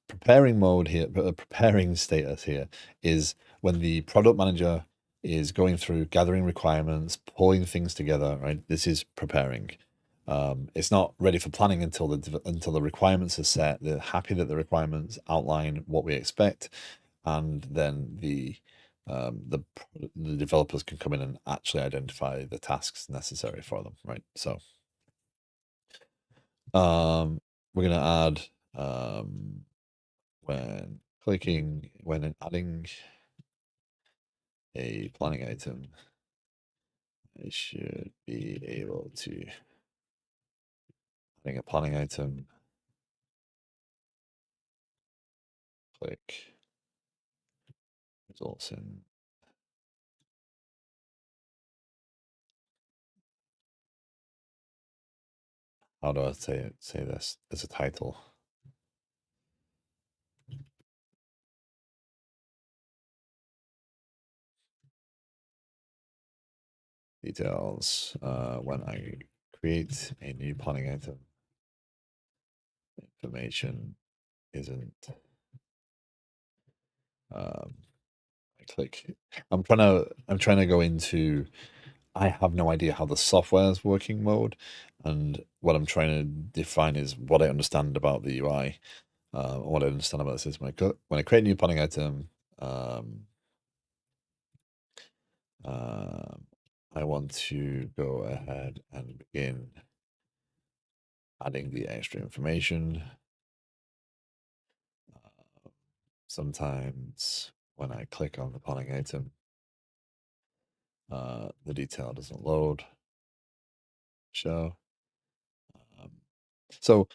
preparing mode here, preparing status here is when the product manager is going through gathering requirements, pulling things together, right? This is preparing. It's not ready for planning until the requirements are set. They're happy that the requirements outline what we expect, and then the developers can come in and actually identify the tasks necessary for them, right? So we're gonna add when adding a planning item, it should be able to adding a planning item. Click results in how do I say this as a title? Details when I create a new planning item. Information isn't I click. I'm trying to go into I have no idea how the software is working mode, and what I'm trying to define is what I understand about the UI, what I understand about the system. When I create a new planning item, I want to go ahead and begin adding the extra information. Sometimes when I click on the planning item, the detail doesn't load. Show. So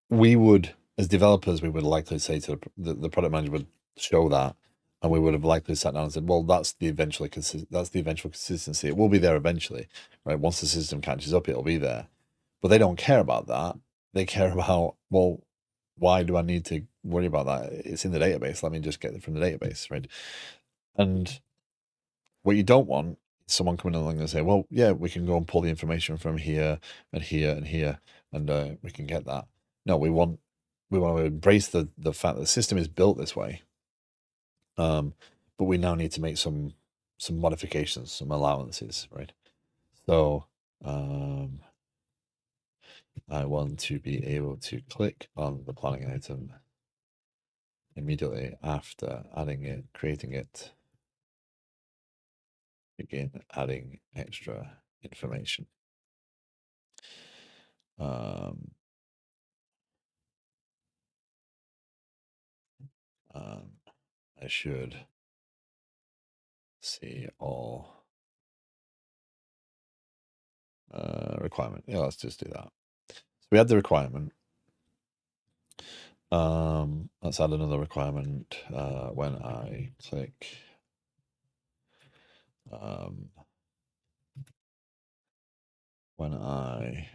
we would, as developers, we would likely say to the product manager would show that, and we would have likely sat down and said, well, that's the eventual consistency. It will be there eventually, right? Once the system catches up, it'll be there. But they don't care about that. They care about, well, why do I need to worry about that? It's in the database. Let me just get it from the database, right? And what you don't want is someone coming along and say, well, yeah, we can go and pull the information from here and here and here, and we can get that. No, we want to embrace the fact that the system is built this way. But we now need to make some modifications, some allowances, right? So I want to be able to click on the planning item immediately after adding it, creating it, begin adding extra information. I should see all requirement. Yeah, let's just do that. So we had the requirement. Let's add another requirement when I click when I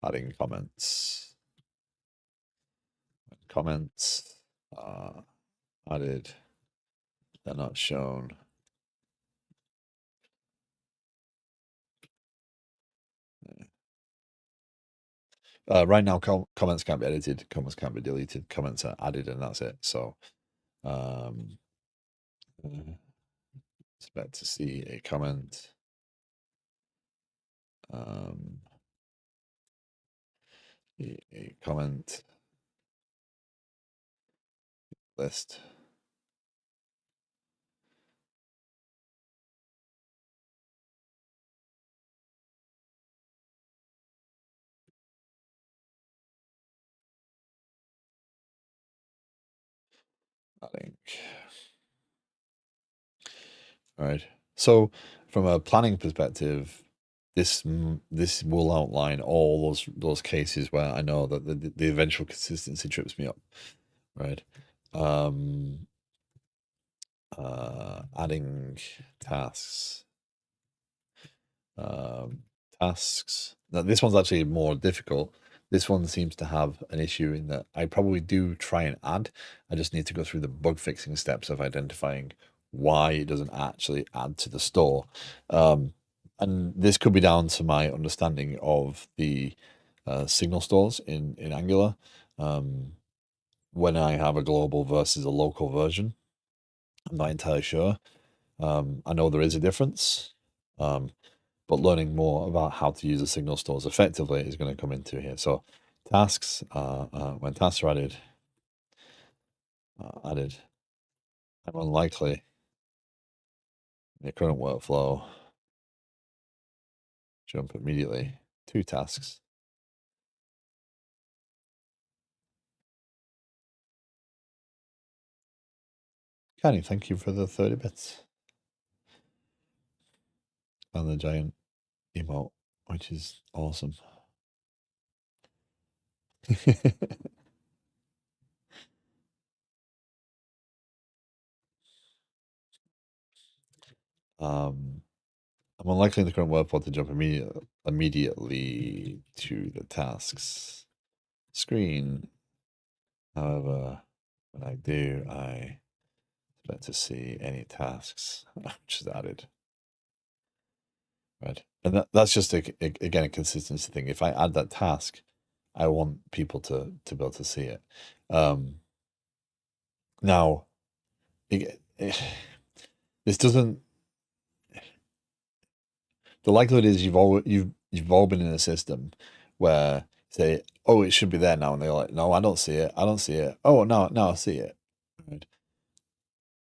adding comments added, they're not shown. Right now, comments can't be edited, comments can't be deleted, comments are added, and that's it. So expect to see a comment. A comment list. I think. All right. So from a planning perspective, this will outline all those cases where I know that the eventual consistency trips me up, right? Adding tasks. Now this one's actually more difficult. This one seems to have an issue in that I probably do try and add. I just need to go through the bug fixing steps of identifying why it doesn't actually add to the store. And this could be down to my understanding of the signal stores in Angular. When I have a global versus a local version, I'm not entirely sure. I know there is a difference. But learning more about how to use the signal stores effectively is going to come into here. So tasks, when tasks are added, I'm unlikely in the current workflow jump immediately to tasks. Canny, thank you for the 30 bits. And the giant emote, which is awesome. I'm unlikely in the current workflow to jump immediately to the tasks screen. However, when I do, I expect to see any tasks which is added. Right. And that's just again a consistency thing. If I add that task, I want people to be able to see it. Now, this doesn't. The likelihood is you've all been in a system where say, oh, it should be there now, and they're like, no, I don't see it. I don't see it. Oh, no, I see it. Right.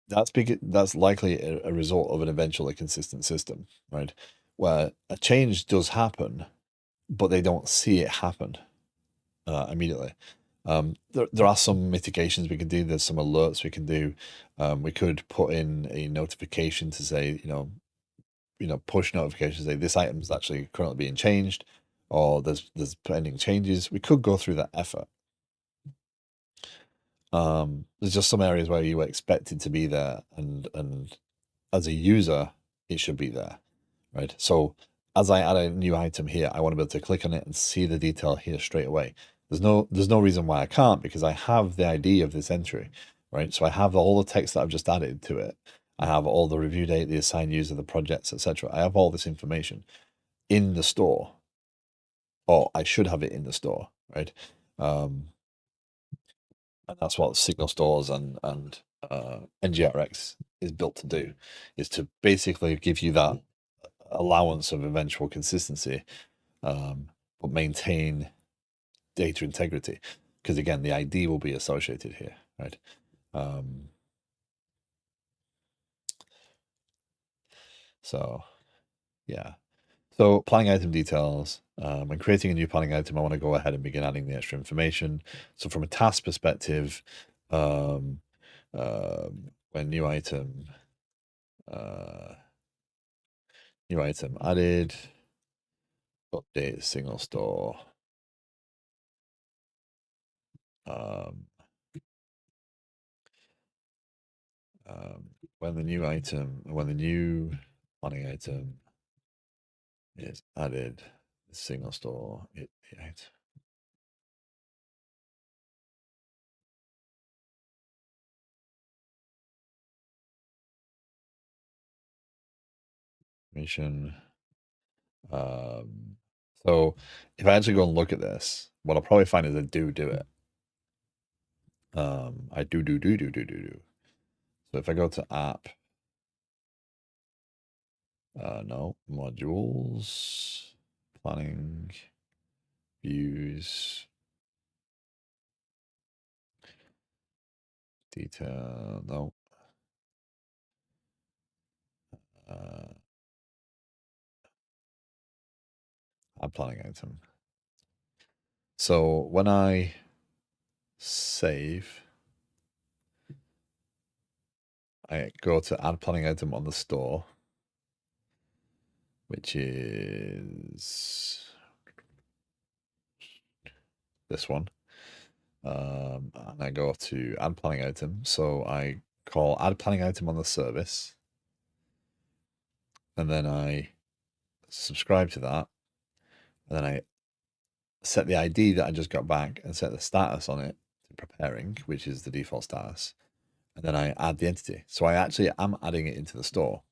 that's likely a result of an eventually consistent system, right? Where a change does happen, but they don't see it happen immediately. There are some mitigations we can do. There's some alerts we can do. We could put in a notification to say, push notifications say this item is actually currently being changed, or there's pending changes. We could go through that effort. There's just some areas where you expect it to be there, and as a user, it should be there, right? So as I add a new item here, I want to be able to click on it and see the detail here straight away. There's no reason why I can't, because I have the ID of this entry, right? So I have all the text that I've just added to it. I have all the review date, the assigned user, the projects, etc. I have all this information in the store, or I should have it in the store, right? And that's what Signal Stores and NGRX is built to do, is to basically give you that allowance of eventual consistency, but maintain data integrity. Because again, the ID will be associated here, right? So yeah. So planning item details. When creating a new planning item, I want to go ahead and begin adding the extra information. So from a task perspective, when new item added, update Signal Store. When the new planning item is added, the Signal Store, information. So if I actually go and look at this, what I'll probably find is I do it. I do. So if I go to app, no, modules, planning, views, detail, no. Add planning item. So when I save, I go to add planning item on the store, which is this one. And I go to add planning item. So I call add planning item on the service, and then I subscribe to that, and then I set the ID that I just got back and set the status on it to preparing, which is the default status, and then I add the entity. So I actually am adding it into the store.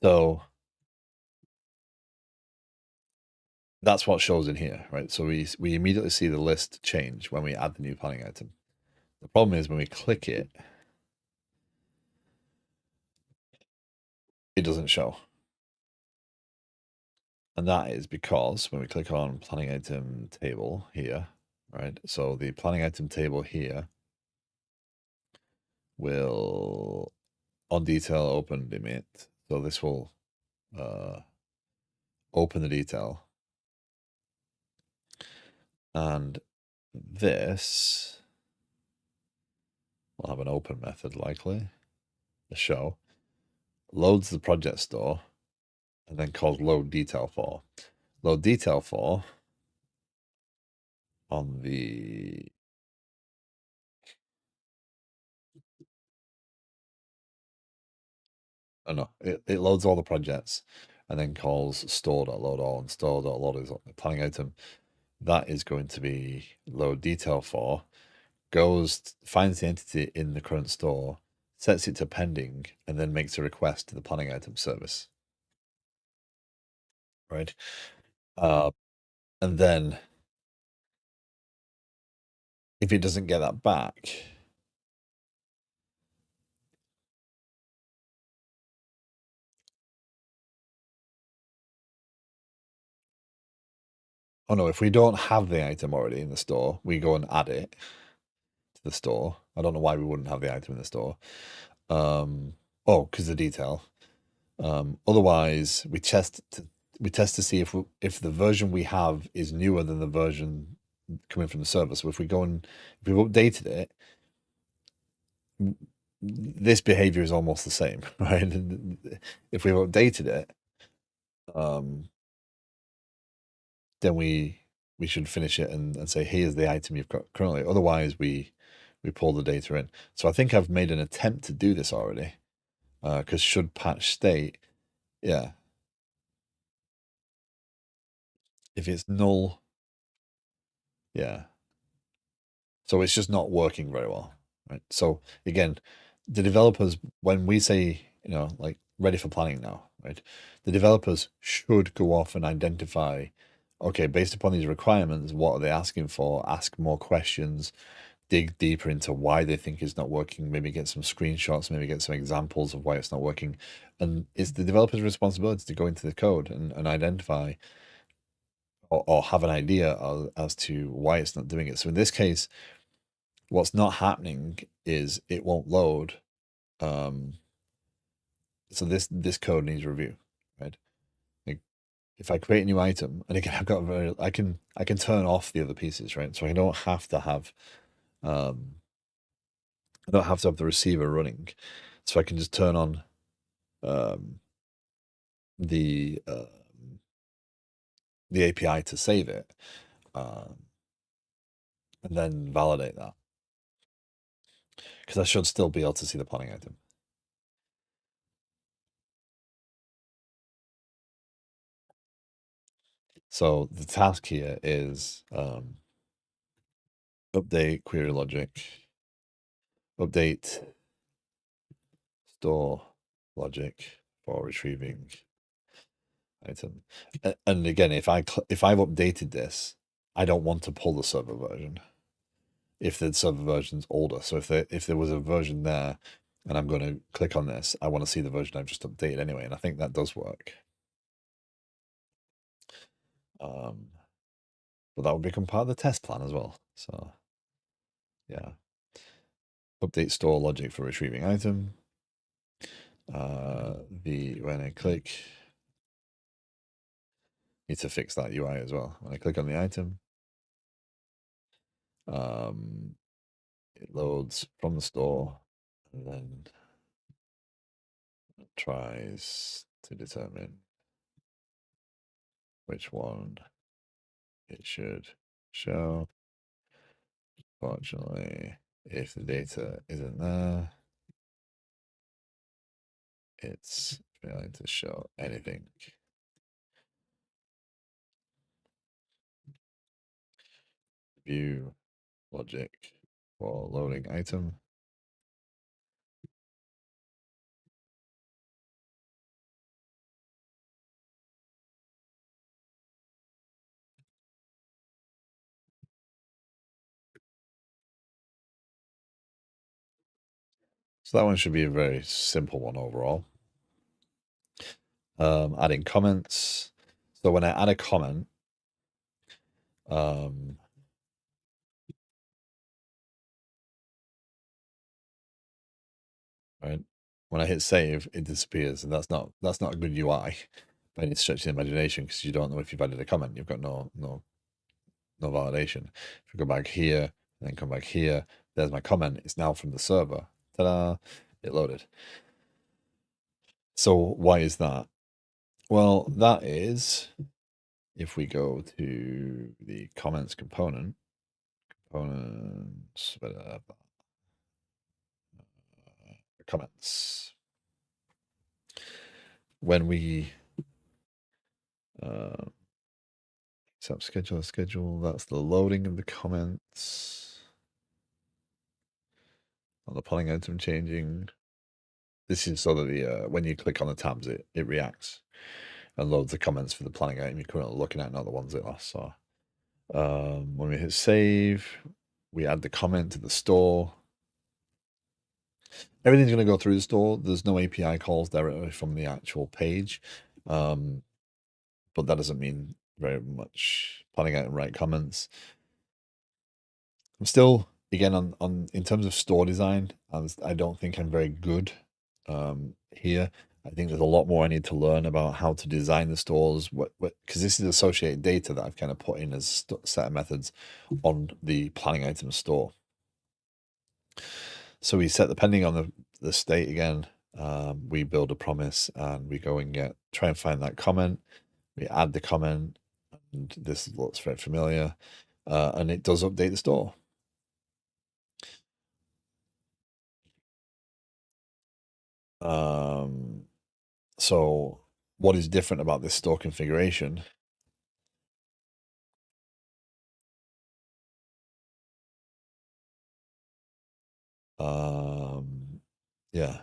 So that's what shows in here, right? So we immediately see the list change when we add the new planning item. The problem is when we click it, it doesn't show. And that is because when we click on planning item table here, right? So the planning item table here will on detail open limit. So this will open the detail. And this will have an open method likely, the show, loads the project store, and then calls load detail for. Load detail for on the oh no, it loads all the projects and then calls store.load all, and store.load is a planning item. That is going to be load detail for, finds the entity in the current store, sets it to pending, and then makes a request to the planning item service. Right? And then if it doesn't get that back, oh no, if we don't have the item already in the store, we go and add it to the store. I don't know why we wouldn't have the item in the store. Because the detail. Otherwise, we test to see if the version we have is newer than the version coming from the server. So if we've updated it, this behavior is almost the same, right? If we've updated it, then we should finish it and say, here's the item you've got currently. Otherwise, we pull the data in. So I think I've made an attempt to do this already, because should patch state, yeah. If it's null, yeah. So it's just not working very well, right? So again, the developers, when we say, like ready for planning now, right? The developers should go off and identify, okay, based upon these requirements, what are they asking for? Ask more questions, dig deeper into why they think it's not working, maybe get some screenshots, maybe get some examples of why it's not working. And it's the developer's responsibility to go into the code and identify or have an idea as to why it's not doing it. So in this case, what's not happening is it won't load. So this code needs review, right? Like if I create a new item, and again, I can turn off the other pieces, right? So I don't have to have I don't have to have the receiver running. So I can just turn on the API to save it, and then validate that, because I should still be able to see the planning item. So the task here is update query logic, update store logic for retrieving item. And again, if I've updated this, I don't want to pull the server version if the server version's older. So if there was a version there and I'm going to click on this, I want to see the version I've just updated anyway. And I think that does work. But that would become part of the test plan as well. So yeah. Update store logic for retrieving item. When I click, need to fix that UI as well. When I click on the item, it loads from the store and then tries to determine which one it should show. Fortunately, if the data isn't there, it's failing to show anything. View logic for loading item. So that one should be a very simple one overall. Adding comments. So when I add a comment, right, when I hit save, it disappears, and that's not a good UI by any stretch of the imagination, because you don't know if you've added a comment. You've got no validation. If you go back here and then come back here, there's my comment. It's now from the server. Ta-da! It loaded. So why is that? Well, that is, if we go to the comments components, comments. When we set schedule, that's the loading of the comments. On the planning item changing. This is so that the when you click on the tabs, it reacts and loads the comments for the planning item you're currently looking at, not the ones it last saw. When we hit save, we add the comment to the store. Everything's going to go through the store. There's no API calls directly from the actual page, but that doesn't mean very much. Planning item write comments. I'm still again, in terms of store design, I don't think I'm very good here. I think there's a lot more I need to learn about how to design the stores, what because this is associated data that I've kind of put in as set of methods on the planning item store. So we set, depending on the state again, we build a promise and we go and try and find that comment. We add the comment, and this looks very familiar, and it does update the store. So what is different about this store configuration? Yeah.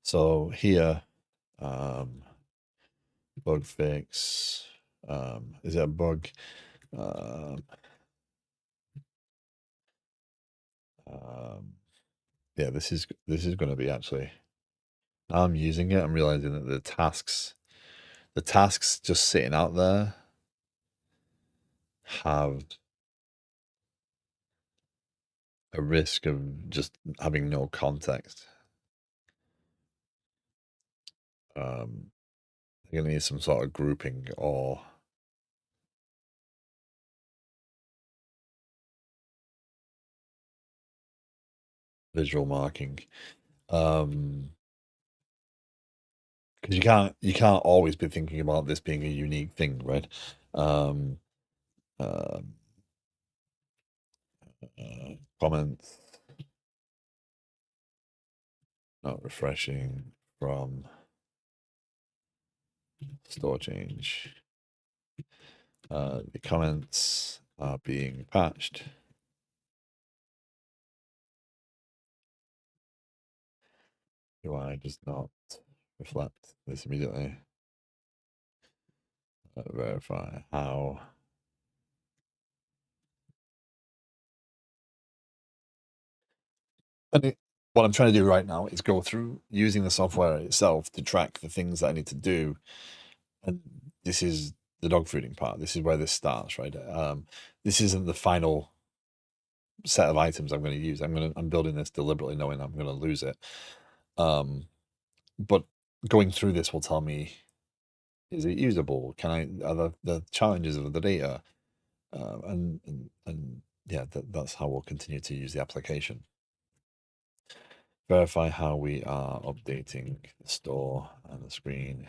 So here, bug fix. Is it a bug? Yeah, this is going to be actually. Now I'm using it, I'm realizing that the tasks just sitting out there have a risk of just having no context. I'm gonna need some sort of grouping or visual marking. Because you can't always be thinking about this being a unique thing, right? Comments not refreshing from store change. The comments are being patched. UI does not reflect this immediately. Verify how. And what I'm trying to do right now is go through using the software itself to track the things that I need to do. And this is the dog fooding part. This is where this starts, right? This isn't the final set of items I'm going to use. I'm building this deliberately knowing I'm going to lose it. But going through this will tell me, is it usable? Are the challenges of the data? And yeah, that's how we'll continue to use the application. Verify how we are updating the store and the screen.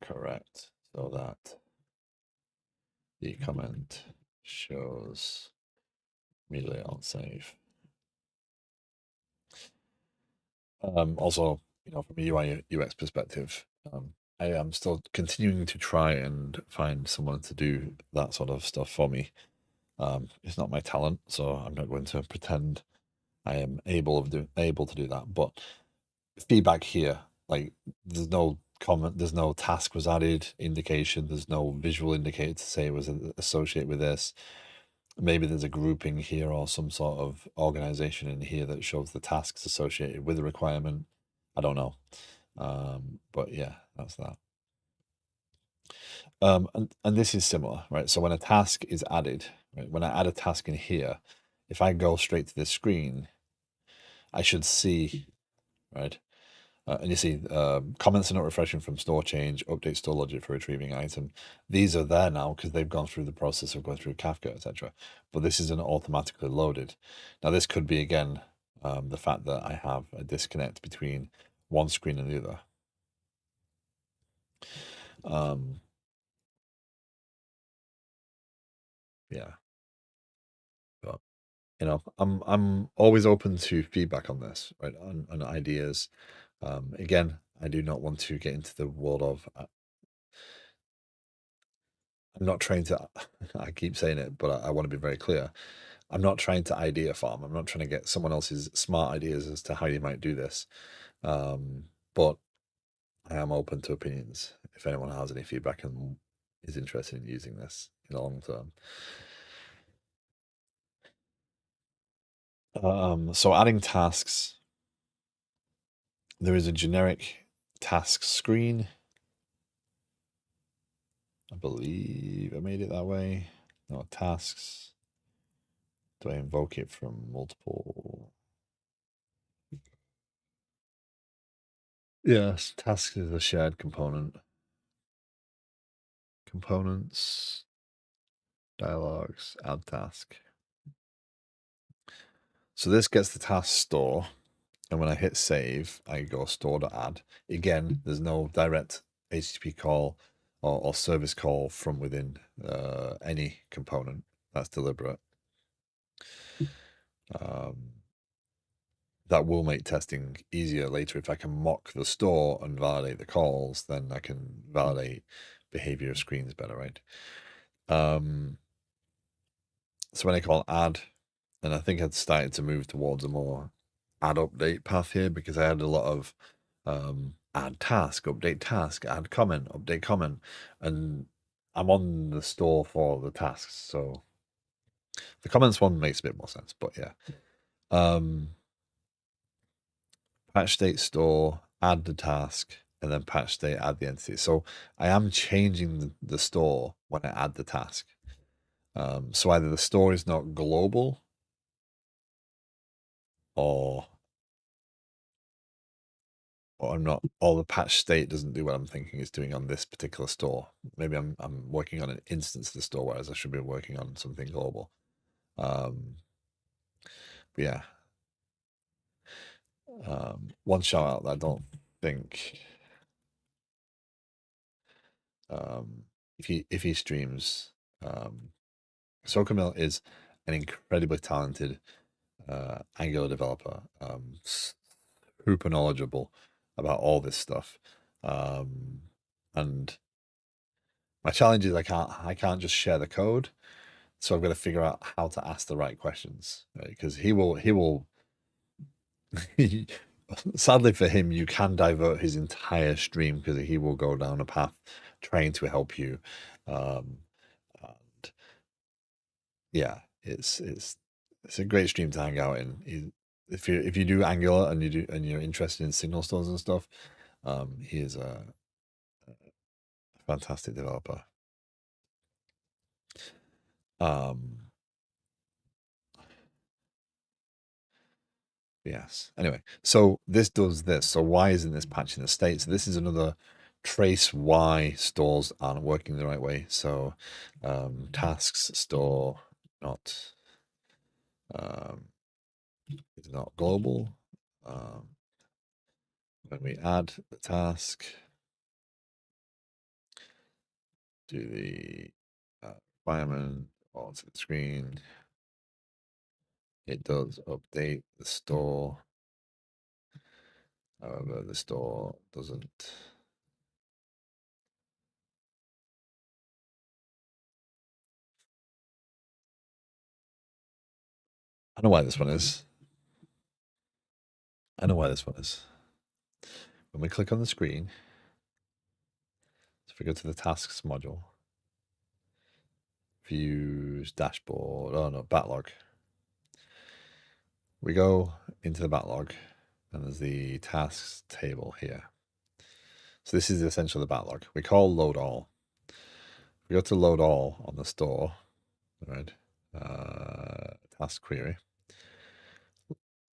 Correct, so that the comment shows immediately on save. Also, from a UI UX perspective, I am still continuing to try and find someone to do that sort of stuff for me. It's not my talent, so I'm not going to pretend I am able to do that. But feedback here, like there's no comment, there's no task was added indication, there's no visual indicator to say it was associated with this. Maybe there's a grouping here or some sort of organization in here that shows the tasks associated with the requirement. I don't know. But yeah, that's that. And this is similar, right? So when a task is added, right, when I add a task in here, if I go straight to this screen, I should see, right? And you see comments are not refreshing from store change, update store logic for retrieving item. These are there now because they've gone through the process of going through Kafka, etc. But this isn't automatically loaded. Now this could be again the fact that I have a disconnect between one screen and the other. Yeah, but I'm always open to feedback on this, right? On ideas. Again, I do not want to get into the world of. I'm not trying to. I keep saying it, but I want to be very clear. I'm not trying to idea farm. I'm not trying to get someone else's smart ideas as to how you might do this. But I am open to opinions if anyone has any feedback and is interested in using this in the long term. So adding tasks, there is a generic task screen. I believe I made it that way. No tasks. Do I invoke it from multiple? Yes, task is a shared component. Components, dialogues, add task. So this gets the task store, and when I hit save, I go store.add. Again, there's no direct HTTP call or service call from within any component. That's deliberate. That will make testing easier later. If I can mock the store and validate the calls, then I can validate behavior of screens better, right? So when I call add, and I think I'd started to move towards a more add update path here because I had a lot of add task, update task, add comment, update comment, and I'm on the store for the tasks. So the comments one makes a bit more sense, but yeah. Patch state store, add the task, and then patch state, add the entity. So I am changing the store when I add the task. So either the store is not global or I'm not, or the patch state doesn't do what I'm thinking it's doing on this particular store. Maybe I'm working on an instance of the store, whereas I should be working on something global. But yeah. One shout out that I don't think if he streams, Sokamil is an incredibly talented Angular developer, super knowledgeable about all this stuff. And my challenge is I can't just share the code, so I've got to figure out how to ask the right questions, right? Because he will sadly for him, you can divert his entire stream because he will go down a path trying to help you. And yeah, it's a great stream to hang out in. If you do Angular and you're interested in signal stores and stuff, he is a fantastic developer. Yes. Anyway, so this does this. So why isn't this patching the state? So this is another trace why stores aren't working the right way. So tasks store not is not global. When we add the task to the requirement onto the screen, it does update the store. However, the store doesn't. I know why this one is. I know why this one is. When we click on the screen, so if we go to the tasks module, views, dashboard, oh no, backlog. We go into the backlog and there's the tasks table here. So this is essentially the backlog. We call load all. We go to load all on the store, right? Task query.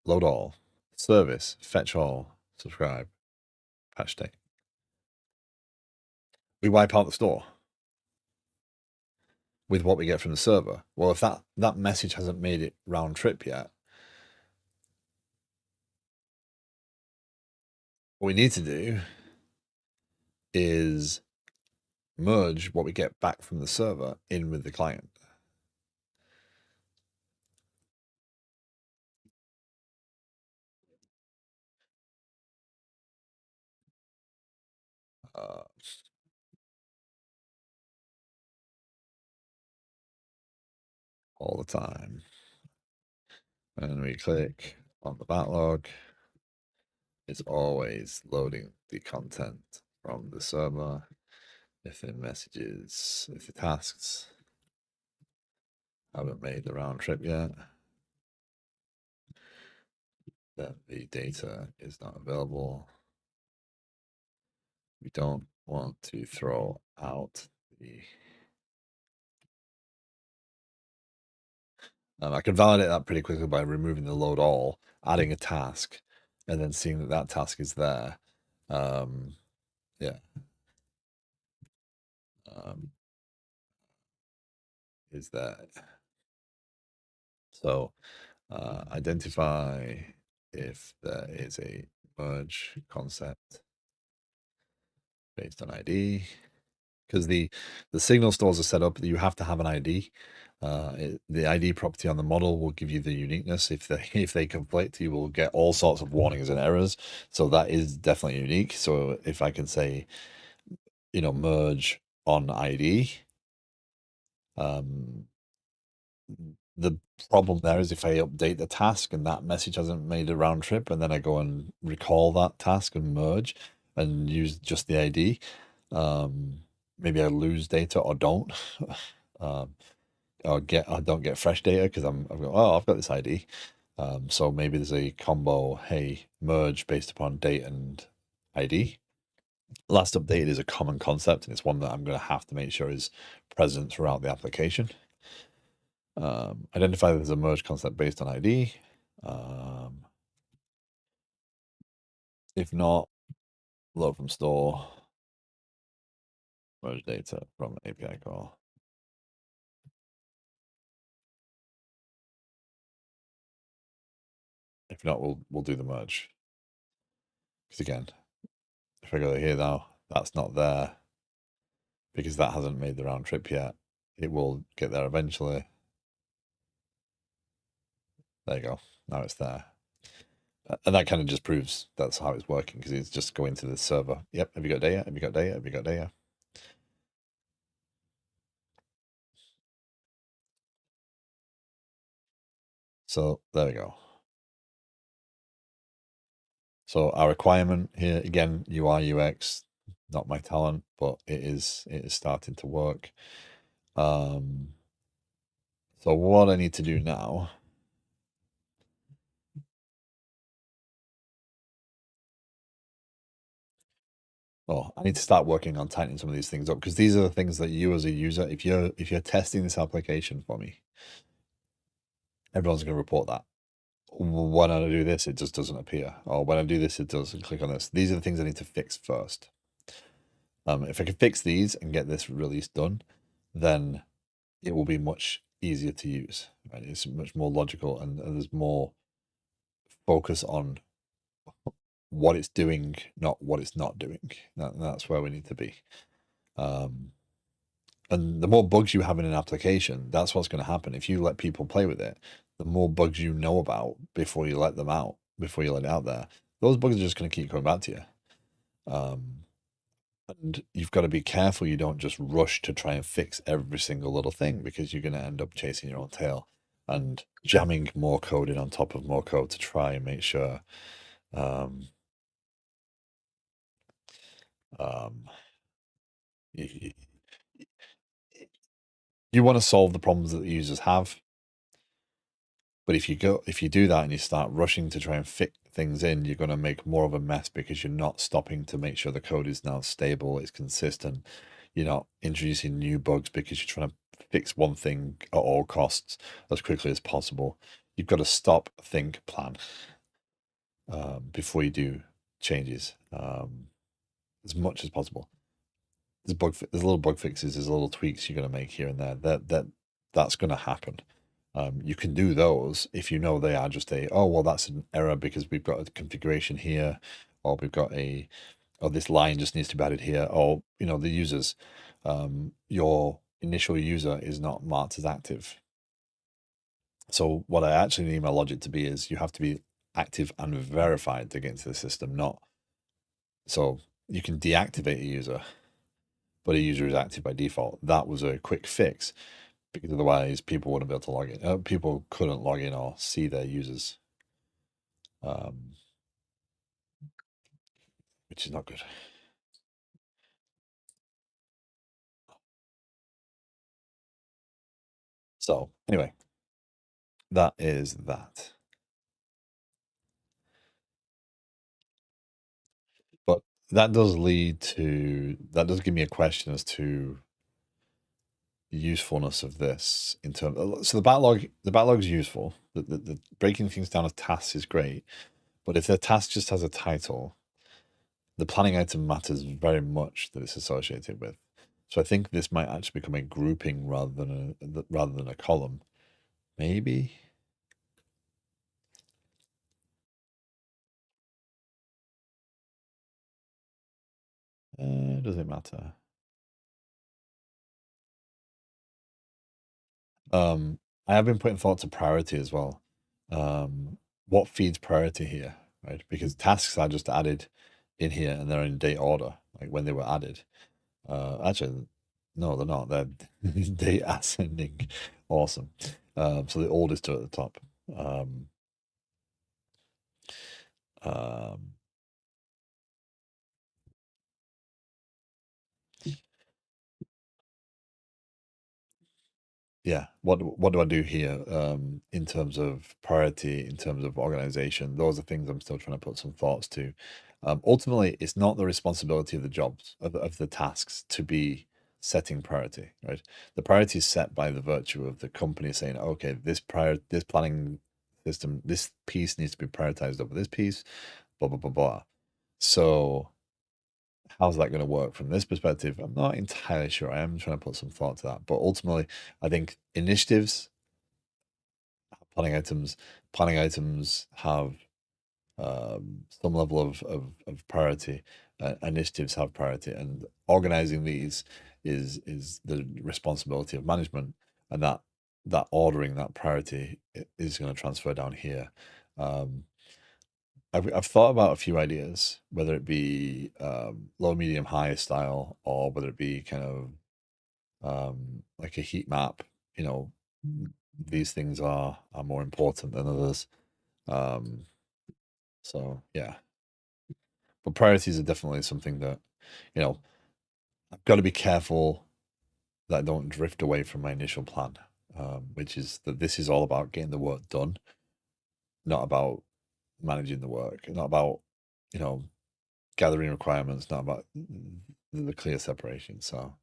Load all. Service, fetch all, subscribe, patch day. We wipe out the store with what we get from the server. Well, if that message hasn't made it round trip yet, what we need to do is merge what we get back from the server in with the client. All the time. And we click on the backlog. It's always loading the content from the server. If the messages, if the tasks haven't made the round trip yet, then the data is not available. We don't want to throw out the I can validate that pretty quickly by removing the load all, adding a task, and then seeing that that task is there. Yeah. Is that so? Identify if there is a merge concept based on ID, because the signal stores are set up that you have to have an ID. The ID property on the model will give you the uniqueness. If they conflict, you will get all sorts of warnings and errors. So that is definitely unique. So if I can say, merge on ID, the problem there is if I update the task and that message hasn't made a round trip, and then I go and recall that task and merge and use just the ID, maybe I lose data or don't, or I don't get fresh data because I've got this ID. So maybe there's a combo, hey, merge based upon date and ID. Last updated is a common concept, and it's one that I'm going to have to make sure is present throughout the application. Identify there's a merge concept based on ID. If not, load from store, merge data from API call. If not, we'll do the merge. Because again, if I go here now, that's not there because that hasn't made the round trip yet. It will get there eventually. There you go. Now it's there. And that kind of just proves that's how it's working, because it's just going to the server. Yep, have you got data? Have you got data? Have you got data? So there we go. So our requirement here, again, UI, UX, not my talent, but it is starting to work. So what I need to do now, I need to start working on tightening some of these things up, because these are the things that you as a user, if you're testing this application for me, everyone's going to report that. When I do this, it just doesn't appear. Or when I do this, it doesn't click on this. These are the things I need to fix first. If I can fix these and get this release done, then it will be much easier to use. Right? It's much more logical, and there's more focus on what it's doing, not what it's not doing. That's where we need to be. And the more bugs you have in an application, that's what's going to happen. If you let people play with it, the more bugs you know about before you let them out, before you let it out there, those bugs are just going to keep coming back to you. And you've got to be careful you don't just rush to try and fix every single little thing, because you're going to end up chasing your own tail and jamming more code in on top of more code to try and make sure you, you want to solve the problems that the users have. But if you do that and you start rushing to try and fit things in, you're going to make more of a mess, because you're not stopping to make sure the code is now stable, it's consistent. You're not introducing new bugs because you're trying to fix one thing at all costs as quickly as possible. You've got to stop, think, plan before you do changes as much as possible. There's little bug fixes, there's little tweaks you're going to make here and there. That's going to happen. You can do those if you know they are just that's an error because we've got a configuration here, or we've got this line just needs to be added here, or the users, your initial user is not marked as active. So what I actually need my logic to be is you have to be active and verified to get into the system, not so you can deactivate a user, but a user is active by default. That was a quick fix, because otherwise people wouldn't be able to log in. People couldn't log in or see their users, which is not good. So anyway, that is that. But that does give me a question as to, usefulness of this in terms. So the backlog is useful. The breaking things down as tasks is great, but if the task just has a title, the planning item matters very much that it's associated with. So I think this might actually become a grouping rather than a column. Maybe. Does it matter? I have been putting thought to priority as well. What feeds priority here, right? Because tasks are just added in here and they're in date order, like when they were added. Actually, no, they're not. They're date ascending. Awesome. So the oldest two at the top. Um, yeah, what do I do here in terms of priority, in terms of organization? Those are things I'm still trying to put some thoughts to. Ultimately, it's not the responsibility of the jobs of the tasks to be setting priority, right? The priority is set by the virtue of the company saying, okay, this planning system, this piece needs to be prioritized over this piece, blah blah blah blah. So how's that going to work from this perspective? I'm not entirely sure. I am trying to put some thought to that. But ultimately, I think initiatives, planning items have some level of priority. Initiatives have priority, and organizing these is the responsibility of management, and that ordering that priority is going to transfer down here. Um, I've thought about a few ideas, whether it be low, medium, high style, or whether it be kind of like a heat map. You know, these things are more important than others. Um, so yeah, but priorities are definitely something that I've got to be careful that I don't drift away from my initial plan, which is that this is all about getting the work done, not about managing the work, not about you know gathering requirements, not about the clear separation. So,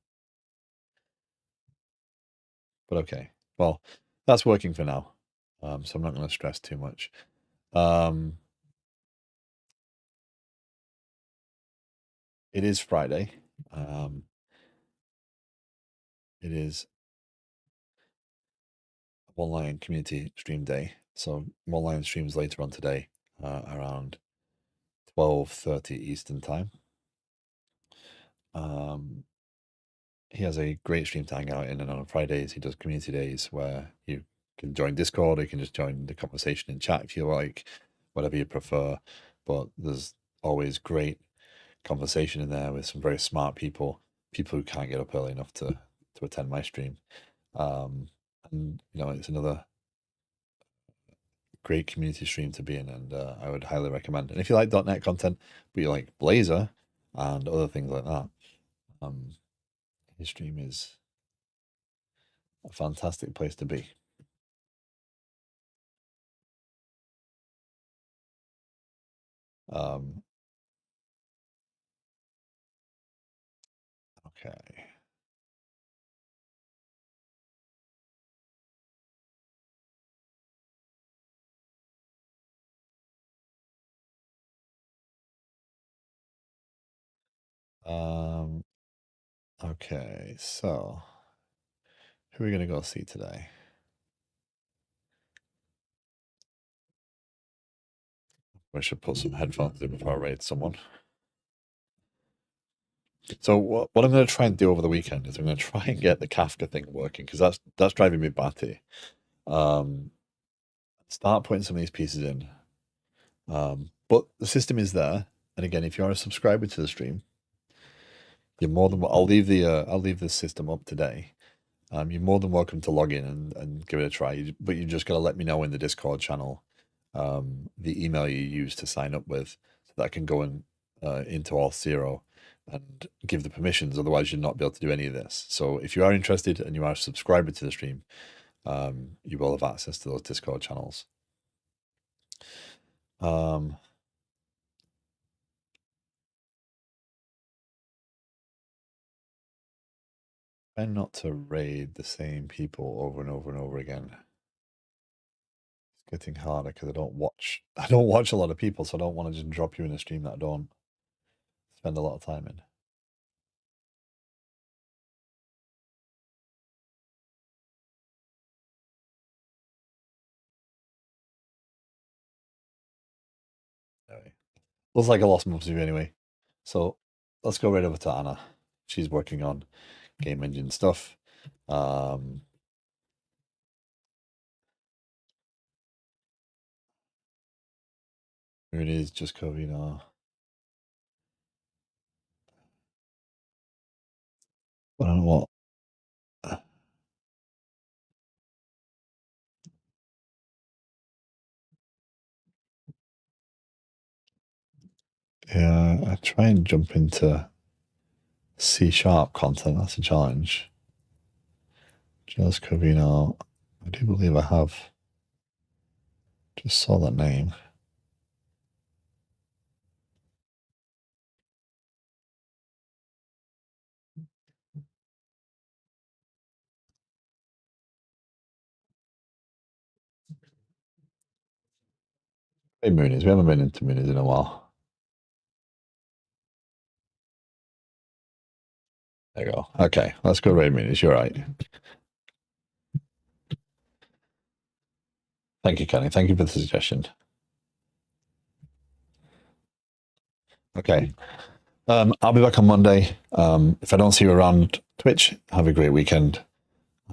but okay, well, that's working for now. So I'm not going to stress too much. Um, it is Friday. It is online community stream day. So online streams later on today, around 12:30 Eastern time. He has a great stream to hang out in, and on Fridays he does community days where you can join Discord or you can just join the conversation in chat if you like, whatever you prefer. But there's always great conversation in there with some very smart people who can't get up early enough to attend my stream. And it's another great community stream to be in, and I would highly recommend. And if you like .NET content, but you like Blazor and other things like that, his stream is a fantastic place to be. Um, okay. Um, okay, so who are we gonna go see today? I should put some headphones in before I raid someone. So what I'm going to try and do over the weekend is I'm going to try and get the Kafka thing working because that's driving me batty. Start putting some of these pieces in. But the system is there, and again, if you're a subscriber to the stream, you're more than I'll leave the system up today. You're more than welcome to log in and give it a try. But you just got to let me know in the Discord channel the email you use to sign up with, so that I can go into Auth0 and give the permissions. Otherwise, you'll not be able to do any of this. So if you are interested and you are a subscriber to the stream, you will have access to those Discord channels. Um, Try not to raid the same people over and over and over again. It's getting harder because I don't watch a lot of people, so I don't want to just drop you in a stream that I don't spend a lot of time in. Anyway, looks like I lost most of you anyway. So let's go right over to Anna. She's working on game engine stuff. Here it is, just Covino. I don't know what. Yeah, I try and jump into C# content. That's a challenge. Just Covino. I do believe I have. Just saw that name. Hey, Moonies. We haven't been into Moonies in a while. There you go. Okay, let's go raid Moonies. You're right. Thank you, Kenny. Thank you for the suggestion. Okay. I'll be back on Monday. If I don't see you around Twitch, have a great weekend.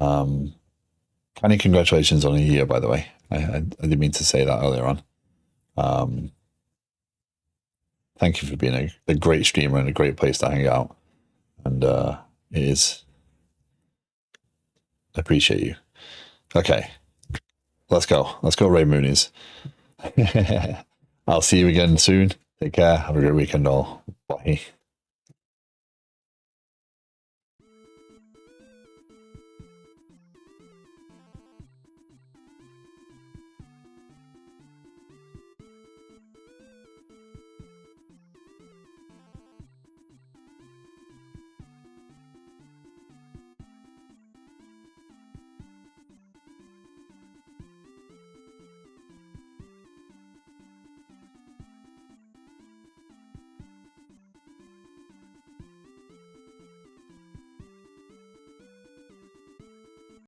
Kenny, congratulations on a year, by the way. I didn't mean to say that earlier on. Thank you for being a great streamer and a great place to hang out. And it is. I appreciate you. Okay. Let's go. Let's go, Ray Moonies. I'll see you again soon. Take care. Have a great weekend, all. Bye.